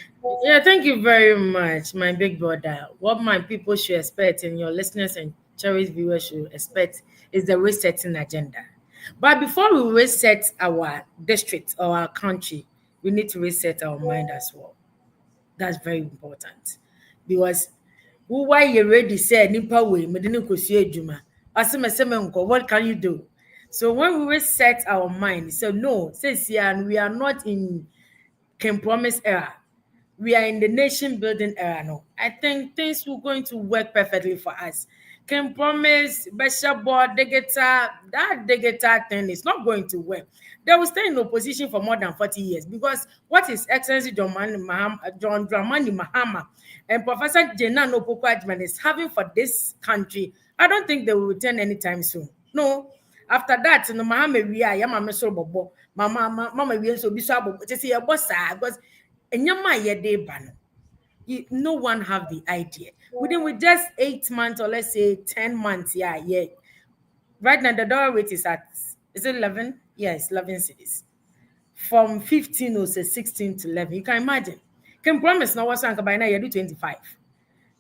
Yeah, thank you very much, my big brother. What my people should expect, and your listeners and cherished viewers should expect, is the resetting agenda. But before we reset our district or our country, we need to reset our mind as well. That's very important. Because why you ready say nipa way medini kosi adwuma aseme what can you do? So when we reset our mind, so no, says and we are not in Can Promise era. We are in the nation building era now. I think things will going to work perfectly for us. Can Promise, Bishop Board, that thing is not going to work. They will stay in opposition for more than 40 years because what His Excellency John Dramani Mahama and Professor Jenna Opoku Agyeman is having for this country, I don't think they will return anytime soon. No. After that, no Mahama we are Yama so bobo, Mama we so bisabo to see a boss because no one have the idea. Within just 8 months or let's say 10 months, right now the dollar rate is at, is it 11? Yes, 11 cities. From 15 or say 16 to 11. You can imagine. Can Promise now what's by now you do 25.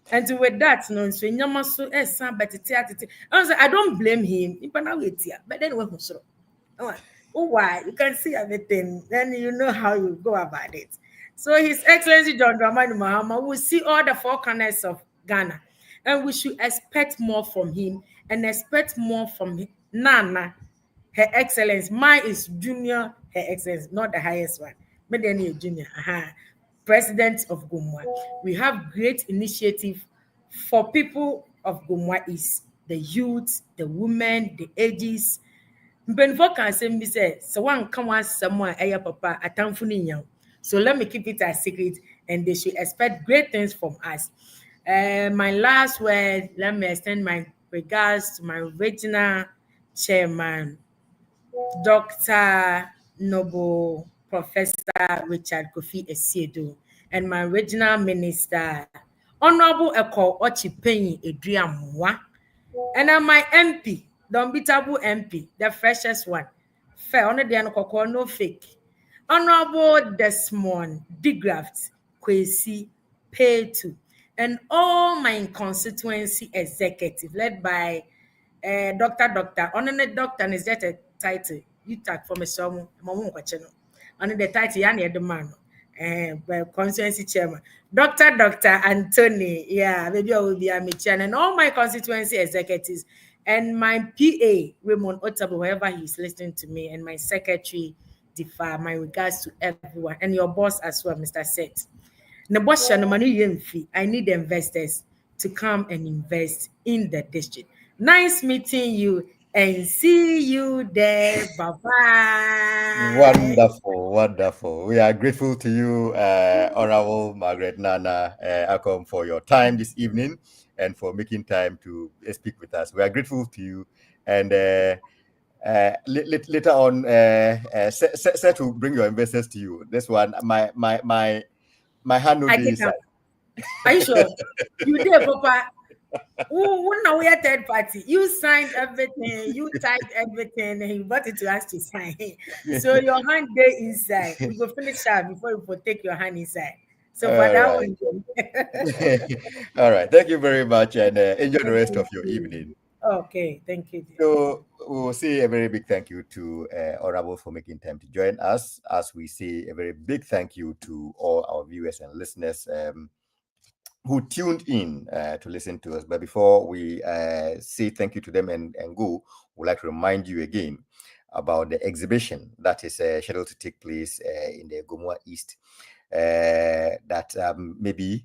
And with that, no, so I don't blame him. But then why? You can see everything. Then you know how you go about it. So His Excellency John Dramani Mahama will see all the 4 corners of Ghana. And we should expect more from him and expect more from Nana, Her Excellence. Mine is Junior Her Excellence, not the highest one. But then you're Junior. President of GOMOA. We have great initiative for people of GOMOA East, the youth, the women, the ages. Mbenfo can say me say, so one come on someone papa atamfuni. So let me keep it a secret, and they should expect great things from us. My last word, let me extend my regards to my original chairman, Dr. Noble Professor Richard Kofi Esiedo, and my regional minister, Honorable Eko Ochipenyi Edriamwa, and my MP, the unbeatable MP, the freshest one, fair, honor the no fake, Honorable Desmond Digraft Kwesi Petu, and all my constituency executive led by Doctor, on the doctor is that a title you tag from a song, Mamu Quacheno, on the title Yanni the man, constituency chairman, Dr. Anthony, yeah, maybe I will be a Michan, and all my constituency executives, and my PA, Raymond Otabo, wherever he's listening to me, and my secretary, Difa, my regards to everyone, and your boss as well, Mr. Seth. I need investors to come and invest in the district. Nice meeting you and see you there. Bye-bye. Wonderful. We are grateful to you, Honorable Margaret Nana Akom, for your time this evening and for making time to speak with us. We are grateful to you. And later on, set to bring your investors to you. This one, my hand will be inside. Are you sure? You did, Papa. Who know we are third party? You signed everything, you typed everything, and you brought it to us to sign. So your hand there inside. We go finish that before you take your hand inside. So for that one. All right. Thank you very much, and enjoy the rest of your evening. Okay, thank you. So we'll say a very big thank you to Honorable for making time to join us, as we say a very big thank you to all our viewers and listeners who tuned in to listen to us. But before we say thank you to them and go, we'd like to remind you again about the exhibition that is scheduled to take place in the GOMOA East. That maybe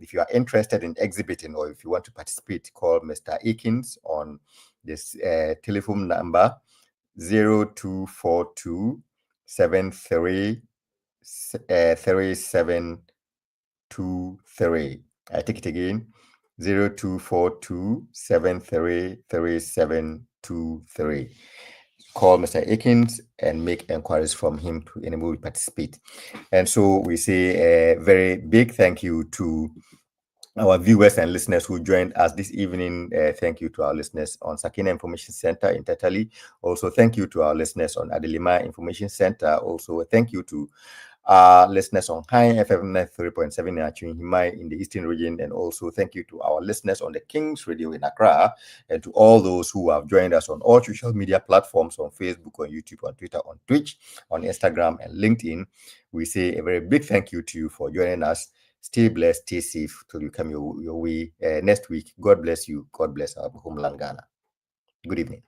if you are interested in exhibiting or if you want to participate, call Mr. Akins on this telephone number 0242 73 3723. I take it again, 0242 73 3723. Call Mr. Akins and make inquiries from him to enable you to participate. And so we say a very big thank you to our viewers and listeners who joined us this evening. Thank you to our listeners on Sakina Information Center in Tatali. Also, thank you to our listeners on Adelima Information Center. Also, thank you to listeners on High FM 93.7 in the Eastern region, and also thank you to our listeners on the King's Radio in Accra, and to all those who have joined us on all social media platforms, on Facebook, on YouTube, on Twitter, on Twitch, on Instagram, and LinkedIn. We say a very big thank you to you for joining us. Stay blessed, stay safe till you come your way next week. God bless you. God bless our homeland, Ghana. Good evening.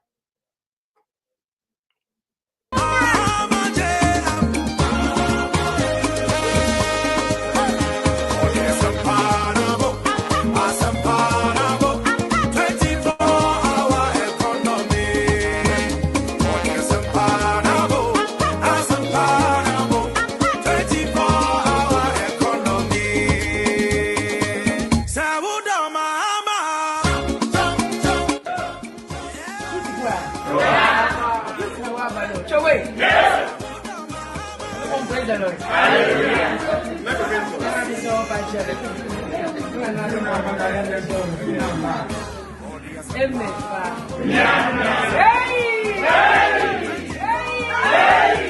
Amen. Hey! Hey! Hey!